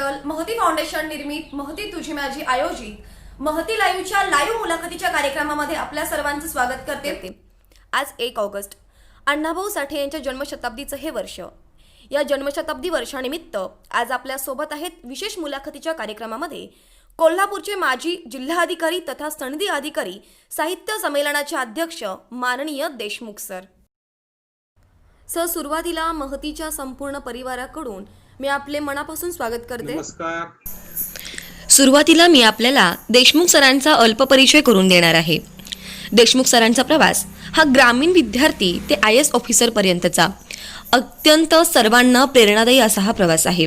Hospital, महती foundation निर्मित महती तुझी माझी आयोजित महती लाईव्हच्या लाईव्ह मुलाखतीच्या कार्यक्रमामध्ये आपल्या सर्वांचं स्वागत करते। आज 1 ऑगस्ट अण्णाभाऊ साठे यांच्या जन्मशताब्दीचं हे वर्ष। या जन्मशताब्दी वर्षानिमित्त आज आपल्या सोबत आहेत विशेष मुलाखतीच्या कार्यक्रमामध्ये कोल्हापूरचे माजी जिल्हाधिकारी तथा सनदी अधिकारी, साहित्य संमेलनाचे अध्यक्ष माननीय देशमुख सर। सुरुवातीला महतीच्या संपूर्ण परिवाराकडून मी आपले मनापासून स्वागत करते। नमस्कार। सुरुवातीला मी आपल्याला देशमुख सरांचा अल्प परिचय करून देणार आहे। देशमुख सरांचा प्रवास हा ग्रामीण विद्यार्थी ते IAS ऑफिसर पर्यंतचा अत्यंत सर्वांना प्रेरणादायी असा हा प्रवास आहे।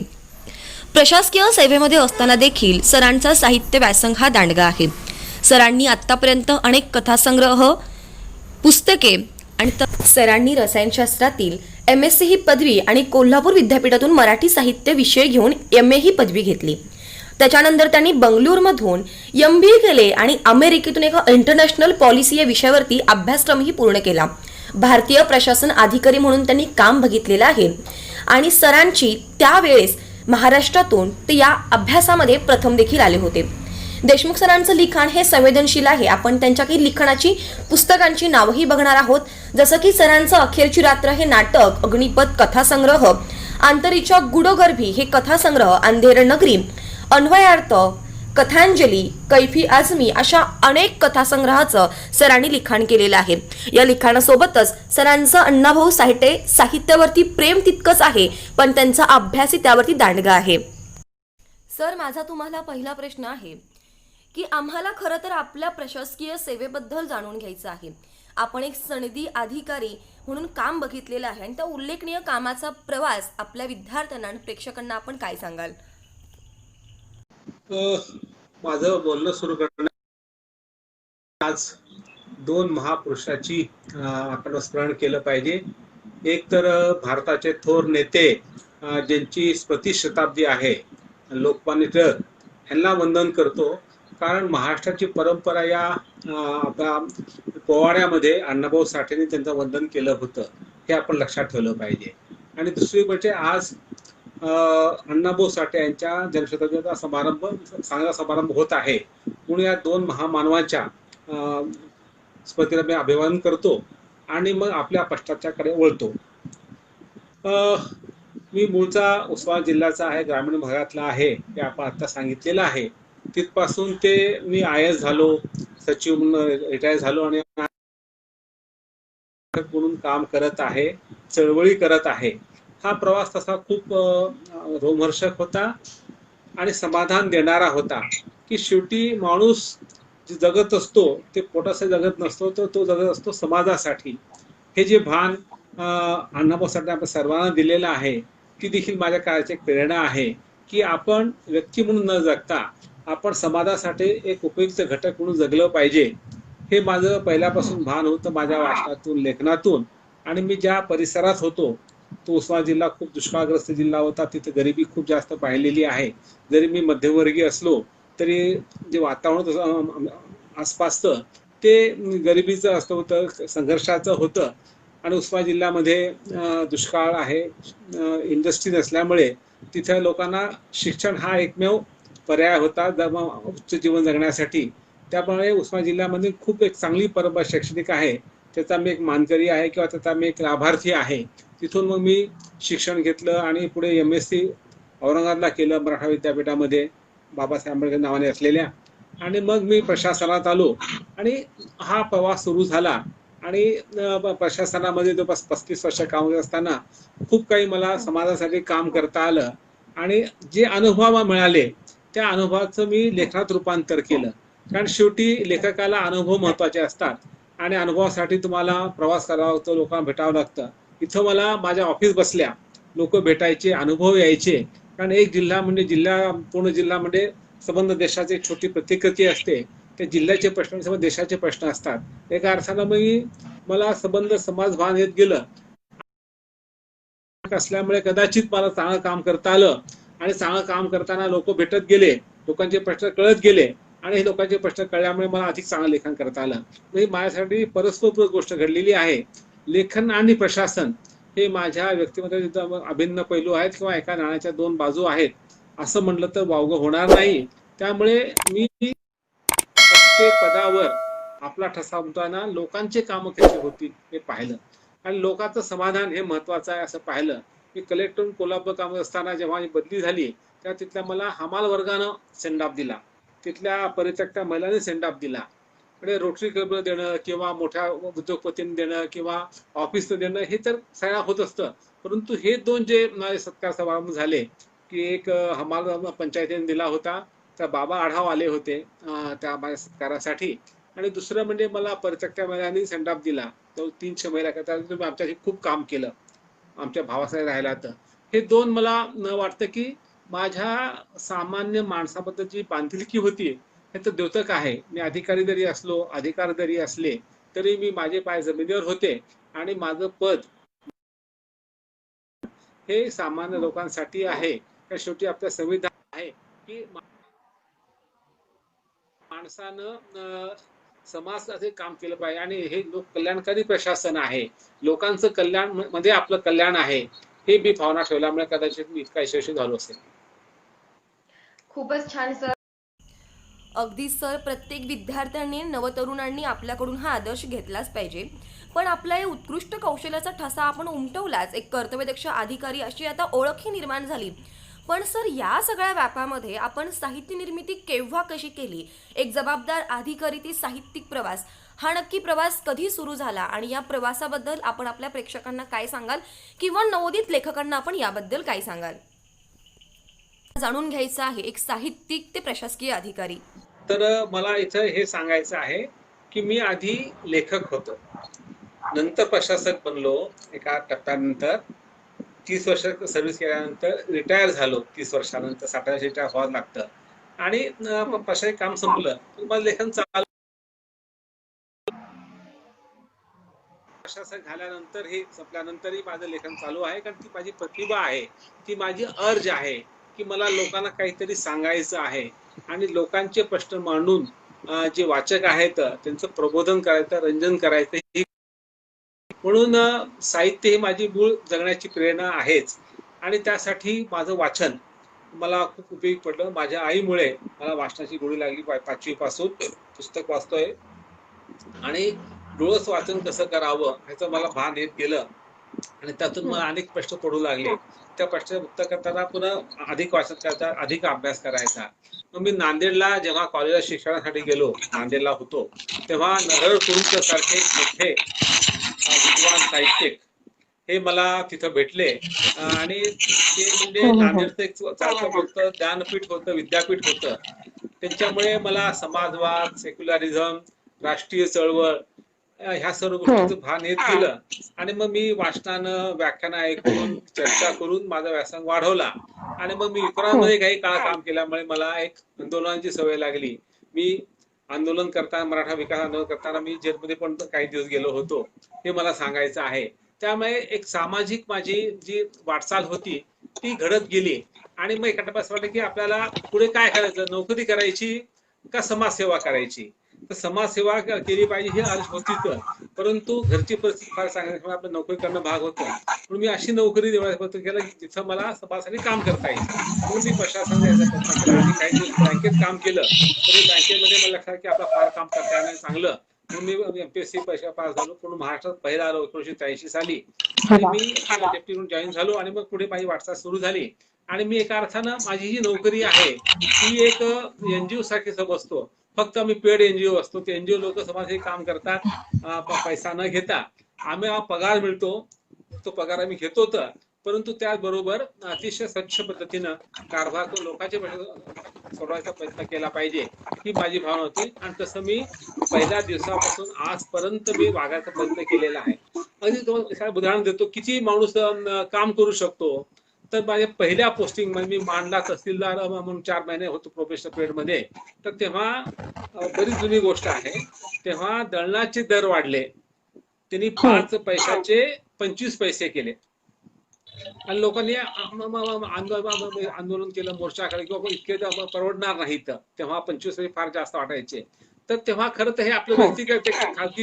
प्रशासकीय सेवेमध्ये असताना देखील सरांचा साहित्य व्यासंग हा दांडगा आहे। सरांनी आतापर्यंत अनेक कथासंग्रह, पुस्तके आणि सरांनी रसायनशास्त्रातील MSc ही पदवी आणि कोल्हापूर विद्यापीठातून मराठी साहित्य विषय घेऊन MA ही पदवी घेतली। त्याच्यानंतर त्यांनी बंगळुरूमधून MBA केले आणि अमेरिकेतून एका इंटरनॅशनल पॉलिसी या विषयावरती अभ्यासक्रमही पूर्ण केला। भारतीय प्रशासन अधिकारी म्हणून त्यांनी काम बघितलेलं आहे आणि सरांची त्यावेळेस महाराष्ट्रातून ते या अभ्यासामध्ये प्रथम देखील आले होते। देशमुख सरांचं लिखाण हे संवेदनशील आहे। आपण त्यांच्या काही लिखाणाची पुस्तकांची नावही बघणार आहोत, जसं की सरांचं अखेरची रात्र हे नाटक, अग्निपथ कथासंग्रह, आंतरीच्या गुडगर्भी हे कथासंग्रह, अंधेर नगरी, अन्वयार्थ, कथांजली, कैफी आझमी अशा अनेक कथासंग्रहाचं सरांनी लिखाण केलेलं आहे। या लिखाणासोबतच सरांचं अण्णाभाऊ साठे साहित्यावरती प्रेम तितकंच आहे, पण त्यांचा अभ्यासही त्यावरती दांडगा आहे। सर, माझा तुम्हाला पहिला प्रश्न आहे की आम्हाला खरं तर आपल्या प्रशासकीय सेवेबद्दल जाणून घ्यायचं आहे। आपण एक सनदी अधिकारी म्हणून काम बघितलेलं आहे आणि त्या उल्लेखनीय कामाचा प्रवास आपल्या विद्यार्थ्यांना आणि प्रेक्षकांना आपण काय सांगाल? माझं बोलणं सुरू करण्यात आज दोन महापुरुषाची आपण स्मरण केलं पाहिजे। एक तर भारताचे थोर नेते ज्यांची स्मृती शताब्दी आहे, लोकमान्य टिळक यांना वंदन करतो, कारण महाराष्ट्राची परंपरा या आपल्या पोवाड्यामध्ये अण्णाभाऊ साठेंनी त्यांचं वंदन केलं होतं, हे आपण लक्षात ठेवलं पाहिजे। आणि दुसरी म्हणजे आज अण्णाभाऊ साठे यांच्या जन्मशताब्दीचा चांगला समारंभ होत आहे, म्हणून या दोन महामानवांच्या स्मृतीला मी अभिवादन करतो आणि मग आपल्या पश्चाच्याकडे वळतो। मी मूळचा उस्मानाबाद जिल्ह्याचा आहे, ग्रामीण भागातला आहे, हे आपण आता सांगितलेलं आहे। तिथपासून ते मी IAS झालो, सचिव म्हणून रिटायर झालो आणि म्हणून काम करत आहे, चळवळी करत आहे। हा प्रवास तसा खूप रोमहर्षक होता आणि समाधान देणारा होता की शेवटी माणूस जे जगत असतो ते पोटासाठी जगत नसतो, तर तो जगत असतो समाजासाठी। हे जे भान अण्णाभाऊ साठे आपण सर्वांना दिलेलं आहे, ती देखील माझ्या कार्याची एक प्रेरणा आहे की आपण व्यक्ती म्हणून न जगता आपण समाजासाठी एक उपयुक्त घटक म्हणून जगलं पाहिजे। हे माझं पहिल्यापासून भान होतं माझ्या वाचनातून, लेखनातून। आणि मी ज्या परिसरात होतो तो उस्मानाबाद जिल्हा खूप दुष्काळग्रस्त जिल्हा होता, तिथे गरिबी खूप जास्त पाहिलेली आहे। जरी मी मध्यमवर्गीय असलो तरी जे वातावरण आसपासचं ते गरिबीचं असं होतं, संघर्षाचं होतं। आणि उस्मानाबाद जिल्ह्यामध्ये दुष्काळ आहे, इंडस्ट्री नसल्यामुळे तिथे लोकांना शिक्षण हा एकमेव पर्याय होता उच्च जीवन जगण्यासाठी। त्यामुळे उस्मानाबाद जिल्ह्यामध्ये खूप एक चांगली परंपरा शैक्षणिक आहे, त्याचा मी एक मानकरी आहे किंवा त्याचा मी एक लाभार्थी आहे। तिथून मग मी शिक्षण घेतलं आणि पुढे MSc औरंगाबादला केलं, मराठा विद्यापीठामध्ये बाबासाहेब आंबेडकर नावाने असलेल्या। आणि मग मी प्रशासनात आलो आणि हा प्रवास सुरू झाला। आणि प्रशासनामध्ये जवळपास 35 वर्ष काम करत असताना खूप काही मला समाजासाठी काम करता आलं आणि जे अनुभव मिळाले त्या अनुभवाचं मी लेखनात रूपांतर केलं, कारण शेवटी लेखकाला अनुभव महत्त्वाचे असतात आणि अनुभवासाठी तुम्हाला प्रवास करावा लागतो, लोकांना भेटावं लागतं। इथं मला माझ्या ऑफिस बसल्या लोक भेटायचे, अनुभव यायचे, कारण एक जिल्हा म्हणजे पूर्ण जिल्हा म्हणजे संबंध देशाची एक छोटी प्रतिकृती असते। त्या जिल्ह्याचे प्रश्न देशाचे प्रश्न असतात। एका अर्थानं मला संबंध समाजभान येत गेलं असल्यामुळे कदाचित मला चांगलं काम करता आलं आणि चांगलं काम करताना लोक भेटत गेले, लोकांचे प्रश्न कळत गेले आणि हे लोकांचे प्रश्न कळल्यामुळे मला अधिक चांगलं लेखन करता आलं। म्हणजे माझ्यासाठी परस्पर गोष्ट घडलेली आहे। लेखन आणि प्रशासन हे माझ्या व्यक्तिमत्वाचे अभिन्न पैलू आहेत किंवा एका नाण्याच्या दोन बाजू आहेत असं म्हटलं तर वावगं होणार नाही. त्यामुळे मी प्रत्येक पदावर आपला ठसा उमटवताना लोकांचे कामं कशी होतील हे पाहिलं आणि लोकांचं समाधान हे महत्वाचं आहे असं पाहिलं. मी कलेक्टर कोल्हापूर कामात असताना जेव्हा माझी बदली झाली तेव्हा तिथल्या मला हमाल वर्गानं सेंड ऑफ दिला, तिथल्या परित्यक्त्या महिलांनी सेंड ऑफ दिला. म्हणजे रोटरी क्लब देणं किंवा मोठ्या उद्योगपतींनी देणं किंवा ऑफिसनं देणं हे तर सगळ्या होत असतं. परंतु हे दोन जे माझे सत्कार समारंभ झाले की एक हमाल पंचायतीने दिला होता, त्या बाबा आढाव आले होते त्या माझ्या सत्कारासाठी, आणि दुसरं म्हणजे मला परित्यक्त्या महिलांनी सेंड ऑफ दिला. तो 300 महिला करता तुम्ही आमच्याशी खूप काम केलं आमच्या भावासाठी राहिला. तर हे दोन मला वाटतं की माझ्या सामान्य माणसाबद्दल जी बांधिलकी होती हे तर द्योतक आहे. मी अधिकारी जरी असलो, अधिकार जरी असले तरी मी माझे पाय जमिनीवर होते आणि माझं पद हे सामान्य लोकांसाठी आहे. तर शेवटी आपलं संविधान आहे की माणसानं समाजाचे काम केलं पाहिजे आणि हे लोक कल्याणकारी प्रशासन आहे. लोकांचं कल्याण मध्ये आपलं कल्याण आहे हे मी भावना ठेवल्यामुळे कदाचित मी इतका यशस्वी झालो असेल. खूपच छान सर. अगदी सर, प्रत्येक विद्यार्थ्यांनी नवतरुणांनी आपल्याकडून हा आदर्श घेतलाच पाहिजे. पण आपल्या या उत्कृष्ट कौशल्याचा ठसा आपण उमटवलाच, एक कर्तव्यदक्ष अधिकारी अशी आता ओळखही निर्माण झाली. पण सर, या सगळ्या व्यापामध्ये आपण साहित्य निर्मिती केव्हा कशी केली? एक जबाबदार अधिकारी ती साहित्यिक प्रवास, हा नक्की प्रवास कधी सुरू झाला आणि या प्रवासाबद्दल आपण आपल्या प्रेक्षकांना काय सांगाल किंवा नवोदित लेखकांना आपण याबद्दल काय सांगाल? जाणून घ्यायचं आहे एक साहित्यिक ते प्रशासकीय अधिकारी. तर मला इथं हे सांगायचं आहे की मी आधी लेखक होतो, नंतर प्रशासक बनलो. एका टप्प्यानंतर 30 वर्ष सर्व्हिस केल्यानंतर रिटायर झालो. 30 वर्षानंतर 60 वर्ष रिटायर व्हावं लागतं आणि प्रशासक काम संपलं मला लेखन चालू. प्रशासक झाल्यानंतर हे संपल्यानंतरही माझं लेखन चालू आहे, कारण ती माझी प्रतिभा आहे, ती माझी अर्ज आहे की मला लोकांना काहीतरी सांगायचं आहे आणि लोकांचे प्रश्न मांडून जे वाचक आहेत त्यांचं प्रबोधन करायचं, रंजन करायचं. ही म्हणून साहित्य ही माझी मूळ जगण्याची प्रेरणा आहेच आणि त्यासाठी माझं वाचन मला खूप उपयोगी पडलं. माझ्या आईमुळे मला वाचनाची गोडी लागली. 5वी पासून पुस्तक वाचतोय आणि डोळस वाचन कसं करावं ह्याचं मला भान येत गेलं आणि त्यातून मला अनेक प्रश्न पडू लागले. त्या प्रश्नाचं उत्तर करताना पुन्हा अधिक वाचन करायचा, अधिक अभ्यास करायचा. मग मी नांदेडला जेव्हा कॉलेजला शिक्षणासाठी गेलो, नांदेडला होतो तेव्हा नरहर कुरुंकर सारखे मोठे विद्वान साहित्यिक हे मला तिथं भेटले आणि ते म्हणजे नांदेडचं एक चालतं होतं, ज्ञानपीठ होतं, विद्यापीठ होतं. त्यांच्यामुळे मला समाजवाद, सेक्युलरिझम, राष्ट्रीय चळवळ ह्या सर्व गोष्टींचं भान येत गेलं आणि मग मी वाचनानं, व्याख्यान ऐकून, चर्चा करून माझा व्यासंग वाढवला आणि मग मी विक्रांतमध्ये काही काळ काम केल्यामुळे मला एक आंदोलनाची सवय लागली. मी आंदोलन करताना, मराठा विकास आंदोलन करताना मी जेलमध्ये पण काही दिवस गेलो होतो, हे मला सांगायचं आहे. त्यामुळे एक सामाजिक माझी जी वाटचाल होती ती घडत गेली आणि मग एका टप्प्यात वाटलं की आपल्याला पुढे काय करायचं, नोकरी करायची का समाजसेवा करायची. तर समाजसेवा केली पाहिजे ही अर्ज होतीच, परंतु घरची परिस्थिती फार सांगितल्यामुळे आपलं नोकरी करणं भाग होतं. म्हणून मी अशी नोकरी निवडायचा प्रयत्न केला की जिथं मला समाजासाठी काम करता येईल. म्हणून मी प्रशासन द्यायचा प्रयत्न केला आणि काही दिवस बँकेत काम केलं. तरी बँकेमध्ये मला लक्षात की आपलं फार काम करता येणार चांगलं. म्हणून मी MPSC परीक्षा पास झालो, पण महाराष्ट्रात पहिला आलो 1983 साली आणि मी डेप्टी म्हणून जॉईन झालो आणि मग पुढे माझी वाटचाल सुरू झाली. आणि मी एका अर्थानं माझी जी नोकरी आहे ती एक NGO सारखी समजतो. फक्त आम्ही पेड NGO असतो. ते NGO लोक समाजाचे काम करतात पैसा न घेता. आम्ही पगार मिळतो, तो पगार आम्ही घेतो तर, परंतु त्याचबरोबर अतिशय स्वच्छ पद्धतीनं कारभार करून लोकांचे प्रश्न सोडवायचा प्रयत्न केला पाहिजे ही माझी भावना होती आणि तसं मी पहिल्या दिवसापासून आजपर्यंत मी वागायचा प्रयत्न केलेला आहे. अगदी तुम्हाला उदाहरण देतो किती माणूस काम करू शकतो. तर माझ्या पहिल्या पोस्टिंग मध्ये मी मांडला तहसीलदार म्हणून 4 महिने होतो प्रोफेशनल पिरियड मध्ये. तर तेव्हा बरीच जुनी गोष्ट आहे, तेव्हा दळणाचे दर वाढले, त्यांनी 5 पैशाचे 25 पैसे केले आणि लोकांनी आंदोलन केलं, मोर्चा केला किंवा इतके परवडणार नाहीत. तेव्हा 25 पैसे फार जास्त वाटायचे. तर तेव्हा खरं तर हे आपलं व्यक्तिगत खाजगी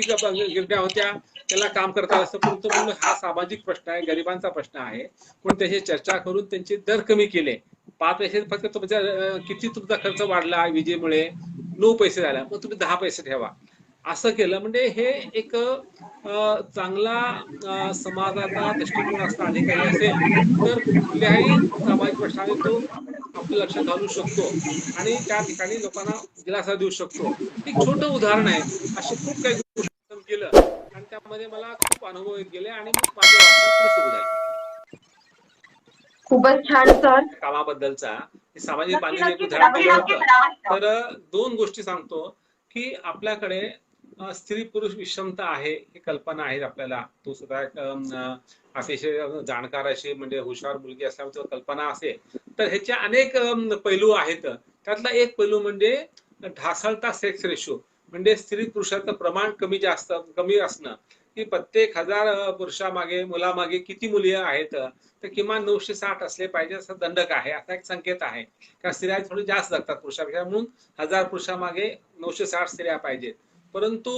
गिरड्या होत्या, त्याला काम करता असतं, परंतु हा सामाजिक प्रश्न आहे, गरिबांचा प्रश्न आहे, म्हणून त्याची चर्चा करून त्यांचे दर कमी केले. 5 पैसे फक्त तुमच्या किती तुमचा खर्च वाढला विजेमुळे 9 पैसे झाला, मग तुम्ही 10 पैसे ठेवा. असं केलं म्हणजे हे एक चांगला समाजाचा दृष्टिकोन असणारा अधिकारी असेल तर कुठल्याही सामाजिक प्रश्नाने तो आपलं लक्ष घालू शकतो आणि त्या ठिकाणी लोकांना दिलासा देऊ शकतो. एक छोटं उदाहरण आहे. असे खूप काही गोष्टी केलं आणि त्यामध्ये मला खूप अनुभव येत गेले आणि मग माझी वाटचाल पुढे सुरू झाली खूपच छान सर. कामाबद्दलचा. सामाजिक बांधिलकी एक उदाहरण दिलं होतं. तर 2 गोष्टी सांगतो की आपल्याकडे स्त्री पुरुष विषमता आहे ही कल्पना आहे आपल्याला. तो सुद्धा एक अतिशय जाणकार अशी म्हणजे हुशार मुलगी असल्यामुळे कल्पना असेल तर ह्याचे अनेक पैलू आहेत. त्यातला एक पैलू म्हणजे ढासळता सेक्स रेशो, म्हणजे स्त्री पुरुषाचं प्रमाण कमी असणं, की प्रत्येक 1000 पुरुषामागे मुलामागे किती मुली आहेत तर किमान 960 असले पाहिजे असं दंडक आहे, असा एक संकेत आहे. कारण स्त्रिया थोडी जास्त जगतात पुरुषापेक्षा, म्हणून 1000 पुरुषामागे 960 स्त्रिया पाहिजेत. परंतु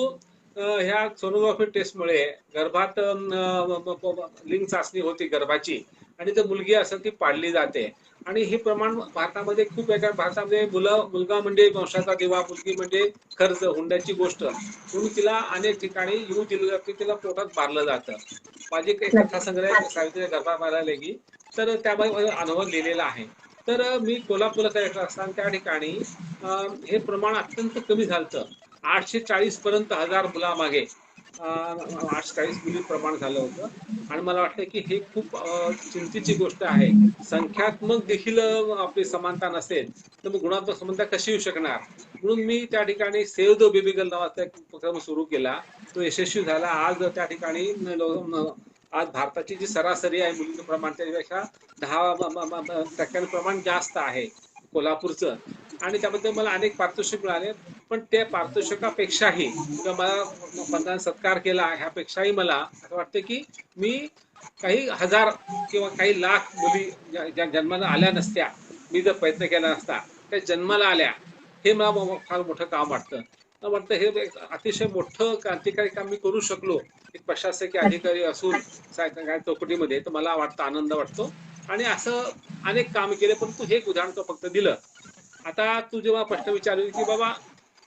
ह्या सोनोग्राफी टेस्टमुळे गर्भात लिंग चाचणी होती गर्भाची आणि ती मुलगी असेल ती पाडली जाते आणि हे प्रमाण भारतामध्ये खूप वेगळ्या. भारतामध्ये मुलगा म्हणजे वंशाचा दिवा, मुलगी म्हणजे कर्ज हुंड्याची गोष्ट म्हणून तिला अनेक ठिकाणी येऊ दिलं जातं, तिला पोटात मारलं जातं. माझी काही कथा संग्रह सावित्री गर्भात मारायला गेली तर त्यामध्ये अनुभव लिहिलेला आहे. तर मी कोल्हापूरला करत असताना त्या ठिकाणी हे प्रमाण अत्यंत कमी झालं. 840 पर्यंत 1000 मुलामागे 840 मुली प्रमाण झालं होतं आणि मला वाटतं की हे खूप चिंतेची गोष्ट आहे. संख्यात्मक देखील आपली समानता नसेल तर मग गुणात्मक समानता कशी येऊ शकणार. म्हणून मी त्या ठिकाणी सेव्ह द बेबी गर्ल नावाचा एक उपक्रम सुरू केला. तो यशस्वी झाला. आज त्या ठिकाणी आज भारताची जी सरासरी आहे मुलींचं प्रमाण त्याच्यापेक्षा 10% प्रमाण जास्त आहे कोल्हापूरचं आणि त्याबद्दल मला अनेक पारितोषिक मिळाले. पण त्या पारितोषिकापेक्षाही मला पंतप्रधान सत्कार केला ह्यापेक्षाही मला असं वाटतं की मी काही हजार किंवा काही लाख मुली ज्या जन्माला आल्या नसत्या, मी जर प्रयत्न केला नसता त्या जन्माला आल्या, हे मला फार मोठं काम वाटतं. मला वाटतं हे एक अतिशय मोठं क्रांतिकारी काम मी करू शकलो एक प्रशासकीय अधिकारी असून चौकटीमध्ये, तर मला वाटतं आनंद वाटतो आणि असं अनेक काम केले. परंतु हे एक उदाहरण तो फक्त दिलं. आता तू जेव्हा प्रश्न विचारली की बाबा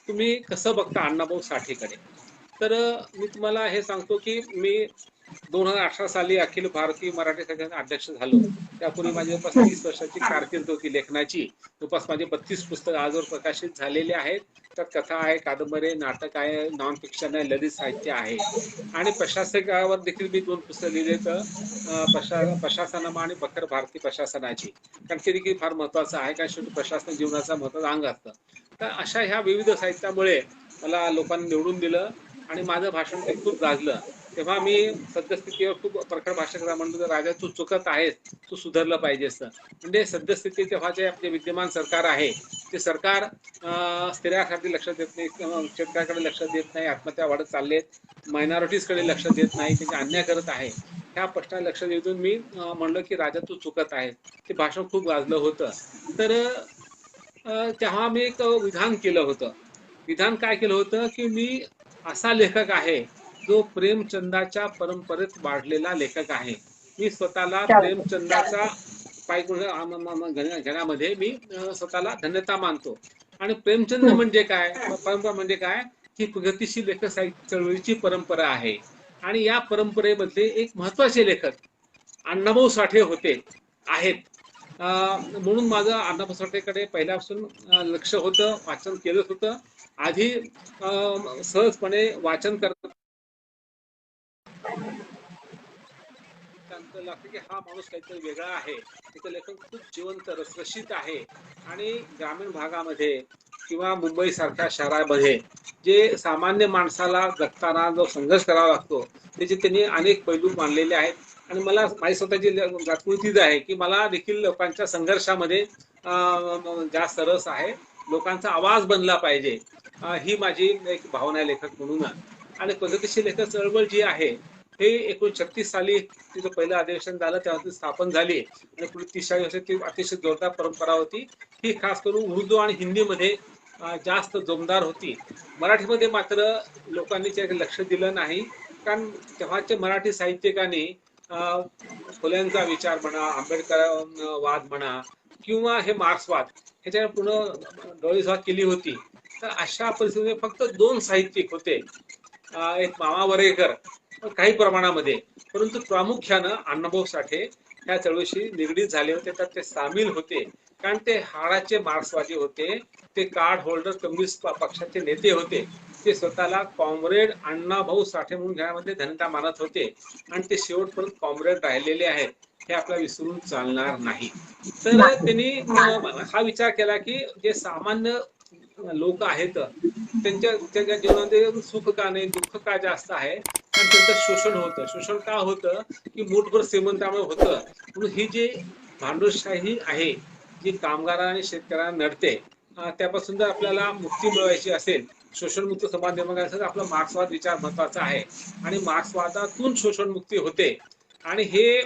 तुम्ही कसं बघता अण्णाभाऊ साठेकडे, तर मी तुम्हाला हे सांगतो की मी 2018 साली अखिल भारतीय मराठी संघटनेचा अध्यक्ष झालो. त्यापूर्वी माझी जवळपास 30 वर्षाची कारकीर्द होती लेखनाची. जवळपास माझे 32 पुस्तकं आजवर प्रकाशित झालेले आहेत. त्यात कथा आहे, कादंबरी, नाटक आहे, नॉन फिक्शन आहे, ललित साहित्य आहे आणि प्रशासकावर देखील मी 2 पुस्तकं लिहिले. तर प्रशासनमा आणि बखर भारतीय प्रशासनाची, कारण ते देखील फार महत्वाचं आहे, कारण शेवटी प्रशासन जीवनाचा महत्वाचा अंग असतं. तर अशा ह्या विविध साहित्यामुळे मला लोकांनी निवडून दिलं आणि माझं भाषण ते खूप गाजलं. तेव्हा मी सद्यस्थितीवर खूप प्रखर भाषण म्हणतो, राजा तू चुकत आहेस, तू सुधारलं पाहिजेस. म्हणजे सद्यस्थिती तेव्हा जे आपले विद्यमान सरकार आहे ते सरकार स्त्रियांसाठी लक्ष देत नाही, शेतकऱ्याकडे लक्ष देत नाही, आत्महत्या वाढत चाललेत, मायनॉरिटीजकडे लक्ष देत नाही, त्याचे अन्याय करत आहे. ह्या प्रश्नाला लक्ष देऊन मी म्हणलं की राजा तू चुकत आहे. ते भाषण खूप गाजलं होतं. तर तेव्हा मी एक विधान केलं होतं. विधान काय केलं होतं की मी असा लेखक आहे जो प्रेमचंदाच्या परंपरेत वाढलेला लेखक आहे. मी स्वतःला प्रेमचंदाचा घेण्यामध्ये मी स्वतःला धन्यता मानतो. आणि प्रेमचंद म्हणजे काय, परंपरा म्हणजे काय, ही प्रगतिशील लेखक साहित्य चळवळीची परंपरा आहे. आणि या परंपरेमधले एक महत्वाचे लेखक अण्णाभाऊ साठे होते आहेत. म्हणून माझं अण्णाभाऊ साठेकडे पहिल्यापासून लक्ष होतं, वाचन केलं होतं. आधी सहजपणे वाचन करत लागतं की हा माणूस काहीतरी वेगळा आहे, त्याचं लेखन खूप जिवंत रसरशीत आहे. आणि ग्रामीण भागामध्ये किंवा मुंबई सारख्या शहरामध्ये जे सामान्य माणसाला जगताना जो संघर्ष करावा लागतो त्याचे त्यांनी अनेक पैलू मांडलेले आहेत. आणि मला माझी स्वतःची जातकुळतीच आहे की मला देखील लोकांच्या संघर्षामध्ये जास्त रस आहे. लोकांचा आवाज बनला पाहिजे, ही माझी एक भावना आहे लेखक म्हणून. आणि प्रगतिशील लेखक चळवळ जी आहे हे 1936 साली तिचं पहिलं अधिवेशन झालं, तेव्हा ती स्थापन झाली आणि पुढे 30 वर्ष ती अतिशय जोरदार परंपरा होती. ही खास करून उर्दू आणि हिंदीमध्ये जास्त जोमदार होती. मराठीमध्ये मात्र लोकांनी त्याकडे लक्ष दिलं नाही, कारण तेव्हाचे मराठी साहित्यिकांनी फुल्यांचा विचार म्हणा, आंबेडकर वाद म्हणा किंवा हे मार्क्सवाद ह्याच्या पूर्ण डोळीझाक केली होती. तर अशा परिस्थितीमध्ये फक्त 2 साहित्यिक होते, एक मामा वरेकर काही प्रमाणामध्ये, परंतु प्रामुख्यानं अण्णाभाऊ साठे ह्या चळवळीशी निगडीत झाले होते, तर ते सामील होते. कारण ते हाडाचे मार्क्सवादी होते, ते कार्ड होल्डर कम्युनिस्ट पक्षाचे नेते होते. ते स्वतःला कॉम्रेड अण्णाभाऊ साठे म्हणून घेण्यामध्ये धन्यता मानत होते आणि ते शेवटपर्यंत कॉम्रेड राहिलेले आहेत, हे आपल्याला विसरून चालणार नाही. तर त्यांनी हा विचार केला की जे सामान्य लोक आहेत त्यांच्या जीवनामध्ये सुख का नाही, दुःख का जास्त आहे, कारण त्यांचं शोषण होतं. शोषण का होतं की मूठभर श्रीमंतामुळे होतं. म्हणून ही जी भांडवलशाही आहे, जी कामगारांना आणि शेतकऱ्यांना नडते, त्यापासून जर आपल्याला मुक्ती मिळवायची असेल, शोषणमुक्त समाज निर्माण करायचा असेल, आपला मार्क्सवाद विचार महत्वाचा आहे आणि मार्क्सवादातून शोषण मुक्ती होते. आणि हे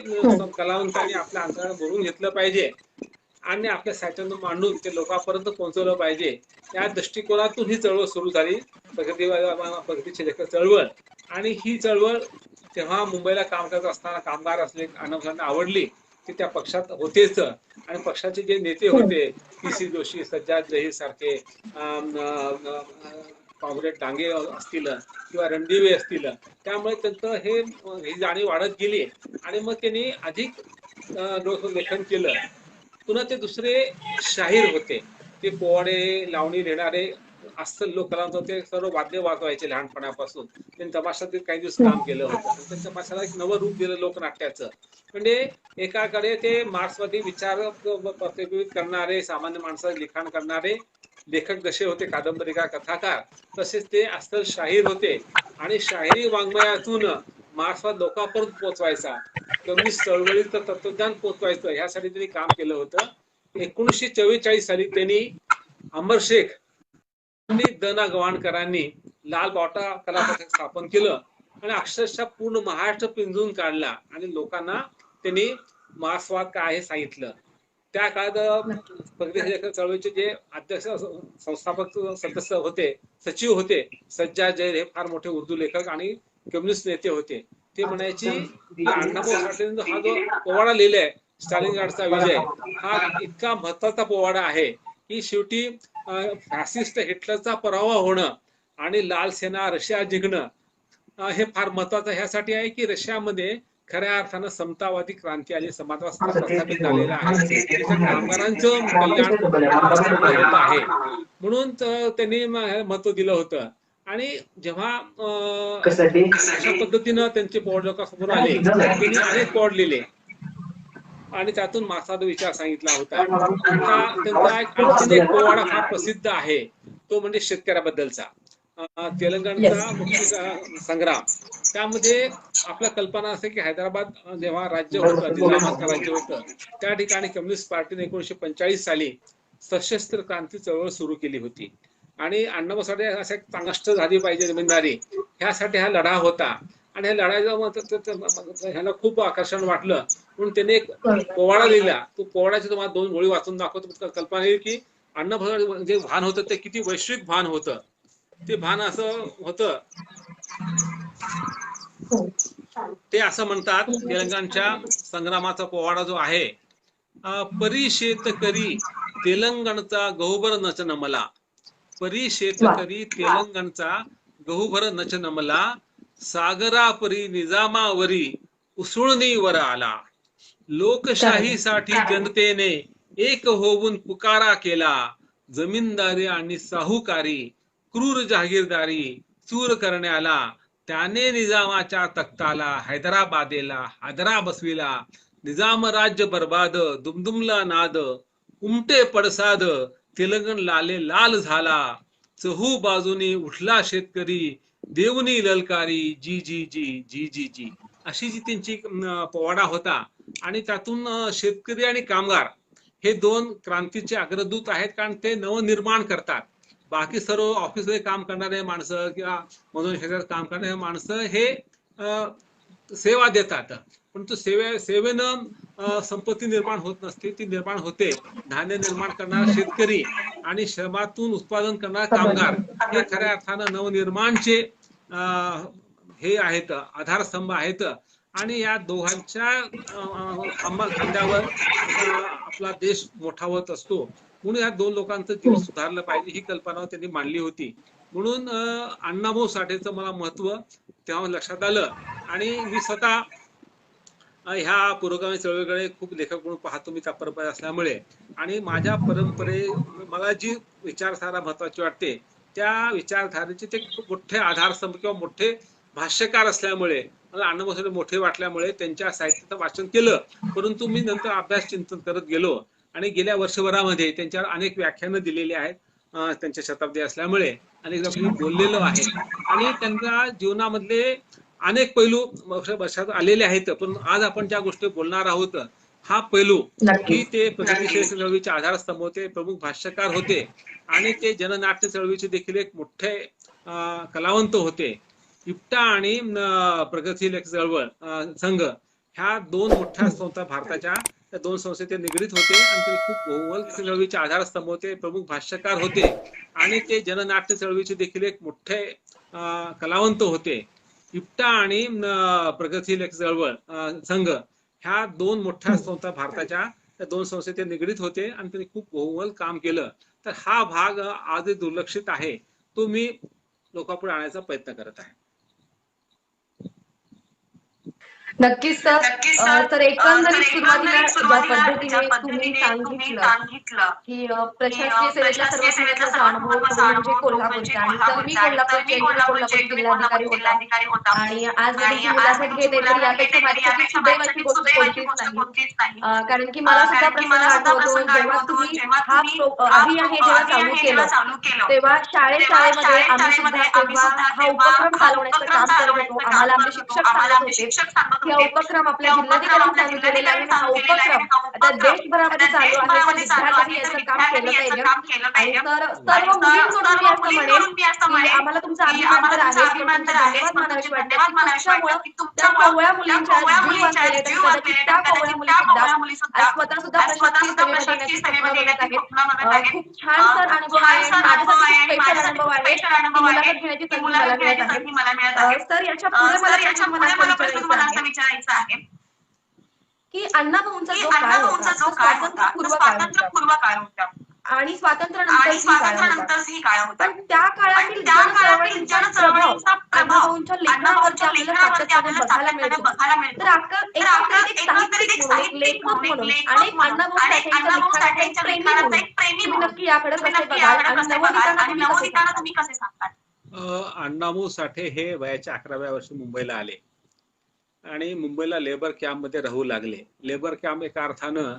कलावंतांनी आपल्या अंतराला बोलून घेतलं पाहिजे आणि आपल्या साहित्यातून मांडून ते लोकांपर्यंत पोहोचवलं पाहिजे. या दृष्टिकोनातून ही चळवळ सुरू झाली, प्रगतीची लेखक चळवळ. आणि ही चळवळ तेव्हा मुंबईला काम करत असताना कामगार असले अण्णाभाऊंना आवडली, ते त्या पक्षात होतेच. आणि पक्षाचे जे नेते होते, पी.सी. जोशी, सज्जाद जहीर सारखे, कॉम्रेड डांगे असतील किंवा रणदिवे असतील, त्यामुळे त्यांचं ही जाणीव वाढत गेली आणि मग त्यांनी अधिक लेखन केलं. पुन्हा ते दुसरे शाहीर होते, ते पोवाडे लावणी लिहिणारे अस्सल लोक कलावंत होते, सर्व वाद्य वाजवायचे लहानपणापासून. त्यांनी तमाशात काही दिवस काम केलं होतं. त्यांच्या तमाशाला एक नवं रूप दिलं लोकनाट्याचं. म्हणजे एकाकडे ते मार्क्सवादी विचार प्रतिबिंबित करणारे, सामान्य माणसाचे लिखाण करणारे लेखक जसे होते, कादंबरीकार, कथाकार, तसेच ते अस्सल शाहीर होते. आणि शाहिरी वाङ्मयातून मार्क्सवाद लोकांपर्यंत पोहोचवायचा, कम्युनिस्ट चळवळीचं तत्वज्ञान पोहोचवायचं, ह्यासाठी त्यांनी काम केलं होतं. 1944 साली त्यांनी अमर शेख आणि द.ना. गवाणकरांनी लाल बावटा कला पथक स्थापन केलं आणि अक्षरशः पूर्ण महाराष्ट्र पिंजून काढला आणि लोकांना त्यांनी मार्क्सवाद काय हे सांगितलं. त्या काळात प्रगती चळवळीचे जे अध्यक्ष संस्थापक सदस्य होते, सचिव होते, सज्जाद जहीर, हे फार मोठे उर्दू लेखक आणि कम्युनिस्ट नेते होते. ते म्हणायचे की अण्णाभाऊ साठेंचा हा जो पोवाडा लिहिलाय, स्टालिनग्राडचा विजय, हा इतका महत्वाचा पोवाडा आहे की शेवटी फॅसिस्ट हिटलरचा पराभव होणं आणि लाल सेना रशिया जिंकणं हे फार महत्वाचं ह्यासाठी आहे की रशियामध्ये खऱ्या अर्थानं समतावादी क्रांती आली, समाजवाद प्रस्थापित झालेला आहे, कामगारांचं कल्याण होत आहे. म्हणून त्यांनी महत्व दिलं होतं. आणि जेव्हा अशा पद्धतीनं त्यांचे पोवाड लोकांसमोर आले, त्यांनी अनेक पोवाड लिहिले आणि त्यातून मार्क्सवाद विचार सांगितला होता. त्यांचा एक पोवाडा फार प्रसिद्ध आहे, तो म्हणजे शेतकऱ्याबद्दलचा, तेलंगणचा मुक्ती संग्राम. त्यामध्ये आपल्या कल्पना असते की हैदराबाद जेव्हा राज्य होतं, निजामात राज्य होतं, त्या ठिकाणी कम्युनिस्ट पार्टीने 1945 साली सशस्त्र क्रांती चळवळ सुरू केली होती. आणि अण्णाभाऊ साठे असे चांगष्ट झाली पाहिजे जमीनदारी, ह्यासाठी हा लढा होता. आणि ह्या लढाईचं ह्याला खूप आकर्षण वाटलं म्हणून त्याने एक पोवाडा लिहिला. तो पोवाड्याची तुम्हाला 2 गोळी वाचून दाखवतो. कल्पना येईल की अण्णाभाऊ जे भान होतं ते किती वैश्विक भान होतं. ते भान असं होतं, ते असं म्हणतात, तेलंगणच्या संग्रामाचा पोवाडा जो आहे, परी शेतकरी तेलंगणचा गहुभर नच नमला, परी शेतकरी तेलंगणचा गहुभर नच नमला, सागरा परी निजामावरी उसळणी वर आला, लोकशाहीसाठी जनतेने एक होऊन पुकारा केला, जमीनदारी आणि साहुकारी क्रूर जहागीरदारी चूर करण्याला, त्याने निजामाच्या तख्ताला हैदराबादेला हादरा बसविला, निजाम राज्य बर्बाद दुमदुमला नाद, उमटे पडसाद तेलंगण लाले लाल झाला, चहू बाजूनी उठला शेतकरी देवनी ललकारी जी जी जी जी जी जी. अशी जी त्यांची पोवाडा होता. आणि त्यातून शेतकरी आणि कामगार हे 2 क्रांतीचे अग्रदूत आहेत, कारण ते नवनिर्माण करतात. बाकी सर्व ऑफिसमध्ये काम करणारे माणसं किंवा मधून शेतात काम करणारे माणसं हे सेवा देतात, परंतु सेवेनं संपत्ती निर्माण होत नसते, ती निर्माण होते धान्य निर्माण करणारा शेतकरी आणि श्रमातून उत्पादन करणारा कामगार, हे खऱ्या अर्थानं नवनिर्माणचे हे आहेत, आधारस्तंभ आहेत. आणि या दोघांच्या खांद्यावर आपला देश मोठा होत असतो. म्हणून या दोन लोकांचं जीवन सुधारलं पाहिजे ही कल्पना त्यांनी मांडली होती. म्हणून अण्णाभाऊ साठेचं मला महत्व तेव्हा लक्षात आलं आणि मी स्वतः ह्या पुरोगामी चळवळीकडे खूप लेखक म्हणून पाहतो मी त्या परंपरा असल्यामुळे. आणि माझ्या मला जी विचारधारा महत्वाची वाटते त्या विचारधारेचे ते खूप मोठे आधारस्तंभ किंवा मोठे भाष्यकार असल्यामुळे मला अण्णाभाऊ साठे मोठे वाटल्यामुळे त्यांच्या साहित्याचं वाचन केलं. परंतु मी नंतर अभ्यास चिंतन करत गेलो आणि गेल्या वर्षभरामध्ये त्यांच्यावर अनेक व्याख्यानं दिलेली आहेत. त्यांच्या शताब्दी असल्यामुळे अनेकदा मी बोललेलो आहे आणि त्यांच्या जीवनामधले अनेक पैलू वर्षात आलेले आहेत. पण आज आपण ज्या गोष्टी बोलणार आहोत हा पैलू की ते प्रगतीशील चळवळीचे आधारस्तंभ होते, प्रमुख भाष्यकार होते आणि ते जननाट्य चळवळीचे देखील एक मोठे कलावंत होते. इप्टा आणि प्रगतीशील चळवळ संघ ह्या दोन मोठ्या संस्था भारताच्या, त्या दोन संस्थेचे निगडीत होते आणि ते खूप बहुमल चळवळीचे आधारस्तंभ होते, प्रमुख भाष्यकार होते आणि ते जननाट्य चळवळीचे देखील एक मोठे कलावंत होते. इप्टा आणि प्रगतीशील चळवळ संघ ह्या दोन मोठ्या संस्था भारताच्या, त्या दोन संस्थेचे निगडीत होते आणि त्यांनी खूप बहुमल काम केलं. तर हा भाग आज दुर्लक्षित आहे, तो मी लोकांपुढे आणण्याचा प्रयत्न करत आहे. नक्कीच सर. तर एकंदरीत सुरुवातीला ज्या पद्धतीने तुम्ही सांगितलं की प्रशासकीय सेवेतला सर्वात महत्त्वाचा अनुभव तो म्हणजे कोल्हापूरचा आणि तर मी कोल्हापूरचे कोल्हापूरचे जिल्हाधिकारी होता आणि आज मी मुलाखत घेते तर यापेक्षा माझ्यासाठी सुदैवाची गोष्ट कोणतीच नाही. कारण की मला सुद्धा प्रसंग आठवतो जेव्हा तुम्ही हा आधी आहे जेव्हा चालू केलं तेव्हा शाळेमध्ये आम्ही सुद्धा तेव्हा हा उपक्रम चालवण्याचं काम करत होतो. आम्हाला आमचे शिक्षक सांगत होते हा उपक्रम आपल्या जिल्हाधिकाऱ्यांनी चालू केलेला आहे. हा उपक्रम आता देशभरामध्ये चालू आहे तर विद्यार्थ्यांनी याचं काम केलं पाहिजे आणि सर्व मुलींकडून मी असं म्हणेन की आम्हाला तुमचा अभिमान तर आहे पण धन्यवाद म्हणावे की तुमच्या कोवळ्या मुलींच्या जीव असलेले त्या कोवळ्या मुली सुद्धा स्वतः सुद्धा प्रशासकीय सेवेमध्ये येण्याचे स्वप्न बघत आहेत. खूप छान सर अनुभव आहे, माझ्यासाठी स्पेशल अनुभव आहे की मुलाखत घेण्याची संधी मला मिळत आहे. सर याच्या पुढे मला असं विचारायचं आहे की अण्णाभाऊंचा जो काळ होता स्वातंत्र्यपूर्व काळ होता आणि स्वातंत्र्यानंतरही काळ होता. पण त्या काळातील जनचळवळीचा प्रभाव अण्णाभाऊंच्या लेखनावरती आपल्याला सातत्याने बघायला मिळतो. तर एकंदरीत एक साहित्यिक म्हणून आणि अण्णाभाऊ साठेंच्या लेखनाचा एक प्रेमी म्हणून नक्की याकडे कसे बघाल आणि नवोदितांना तुम्ही कसे सांगताल? अण्णाभाऊ साठे हे वयाच्या 11व्या वर्षी मुंबईला आले आणि मुंबईला लेबर कॅम्प मध्ये राहू लागले. लेबर कॅम्प एका अर्थानं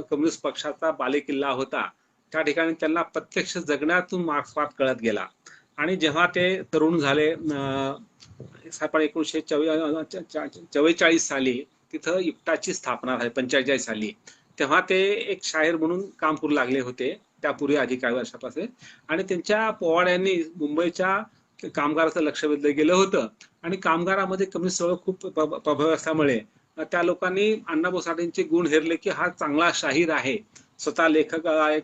कम्युनिस्ट पक्षाचा बालेकिल्ला होता. त्या ठिकाणी त्यांना प्रत्यक्ष जगण्यातून मार्क्सवाद कळत गेला आणि जेव्हा ते तरुण झाले 1944 साली तिथं इप्टाची स्थापना झाली 45 साली, तेव्हा ते एक शाहीर म्हणून काम करू लागले होते त्यापूर्वी अधिक काही वर्षापासून. आणि त्यांच्या पोवाड्यांनी मुंबईच्या कामगाराचं लक्ष वेधलं गेलं होतं आणि कामगारामध्ये कम्युनिस्ट चळवळ खूप प्रभावी असल्यामुळे त्या लोकांनी अण्णाभाऊ साठेंचे गुण हेरले की हा चांगला शाहीर आहे, स्वतः लेखक आहे,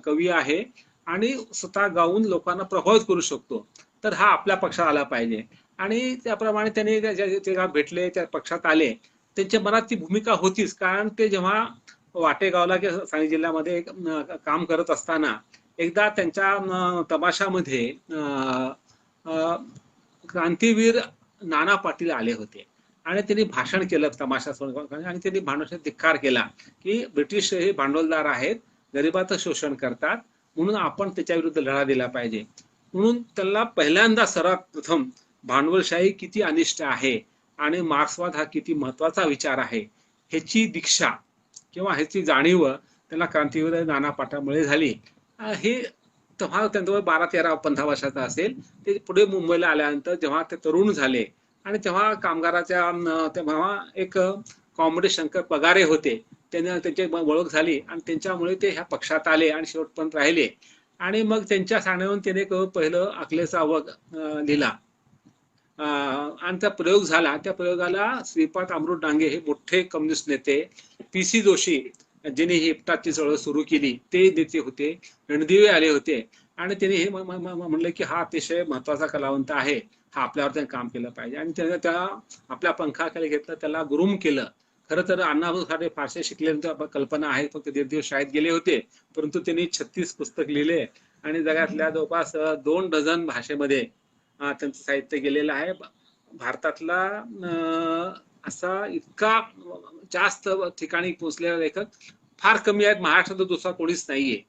कवी आहे आणि स्वतः गाऊन लोकांना प्रभावित करू शकतो, तर हा आपल्या पक्षात आला पाहिजे. आणि त्याप्रमाणे त्यांनी जेव्हा भेटले त्या पक्षात आले त्यांच्या मनात ती भूमिका होतीच. कारण ते जेव्हा वाटेगावला किंवा सांगली जिल्ह्यामध्ये काम करत असताना एकदा त्यांच्या तमाशामध्ये क्रांतीवीर नाना पाटील आले होते आणि त्यांनी भाषण केलं तमाशा आणि त्यांनी भांडवलाचा धिक्कार केला की ब्रिटिश हे भांडवलदार आहेत, गरिबाचं शोषण करतात, म्हणून आपण त्याच्या विरुद्ध लढा दिला पाहिजे. म्हणून त्यांना पहिल्यांदा सर्वात प्रथम भांडवलशाही किती अनिष्ट आहे आणि मार्क्सवाद हा किती महत्वाचा विचार आहे ह्याची दीक्षा किंवा ह्याची जाणीव त्यांना क्रांतीवीर नाना पाटलामुळे झाली. हे तेव्हा त्यांचं 12-13-15 वर्षाचा असेल. ते पुढे मुंबईला आल्यानंतर जेव्हा ते तरुण झाले आणि तेव्हा कामगाराच्या तेव्हा एक कॉम्रेड शंकर पगारे होते, त्यांना त्यांची ओळख झाली आणि त्यांच्यामुळे ते ह्या पक्षात आले आणि शेवटपर्यंत राहिले. आणि मग त्यांच्या सांगण्यावरून त्याने पहिलं अकलेचा अवघ लिहिला आणि त्या प्रयोग झाला. त्या प्रयोगाला श्रीपाद अमृत डांगे हे मोठे कम्युनिस्ट नेते, PC जोशी ज्यांनी ही इप्टाची चळवळ सुरू केली ते नेते होते, रणदिवे आले होते आणि त्यांनी हे म्हणलं की हा अतिशय महत्वाचा कलावंत आहे, हा आपल्यावर त्यांनी काम केलं पाहिजे. आणि त्याने त्या आपल्या पंखाखाली घेतलं, त्याला ग्रूम केलं. खरं तर अण्णाभाऊ साठे फारसे शिकल्यानंतर कल्पना आहे, फक्त दीड दिवस शाळेत गेले होते, परंतु त्यांनी 36 पुस्तक लिहिले आणि जगातल्या जवळपास 2 डझन भाषेमध्ये त्यांचं साहित्य गेलेलं आहे. भारतातला असा इतका जास्त ठिकाणी पोहोचलेला लेखक फार कमी आहेत. महाराष्ट्रात दुसरा कोणीच नाहीये.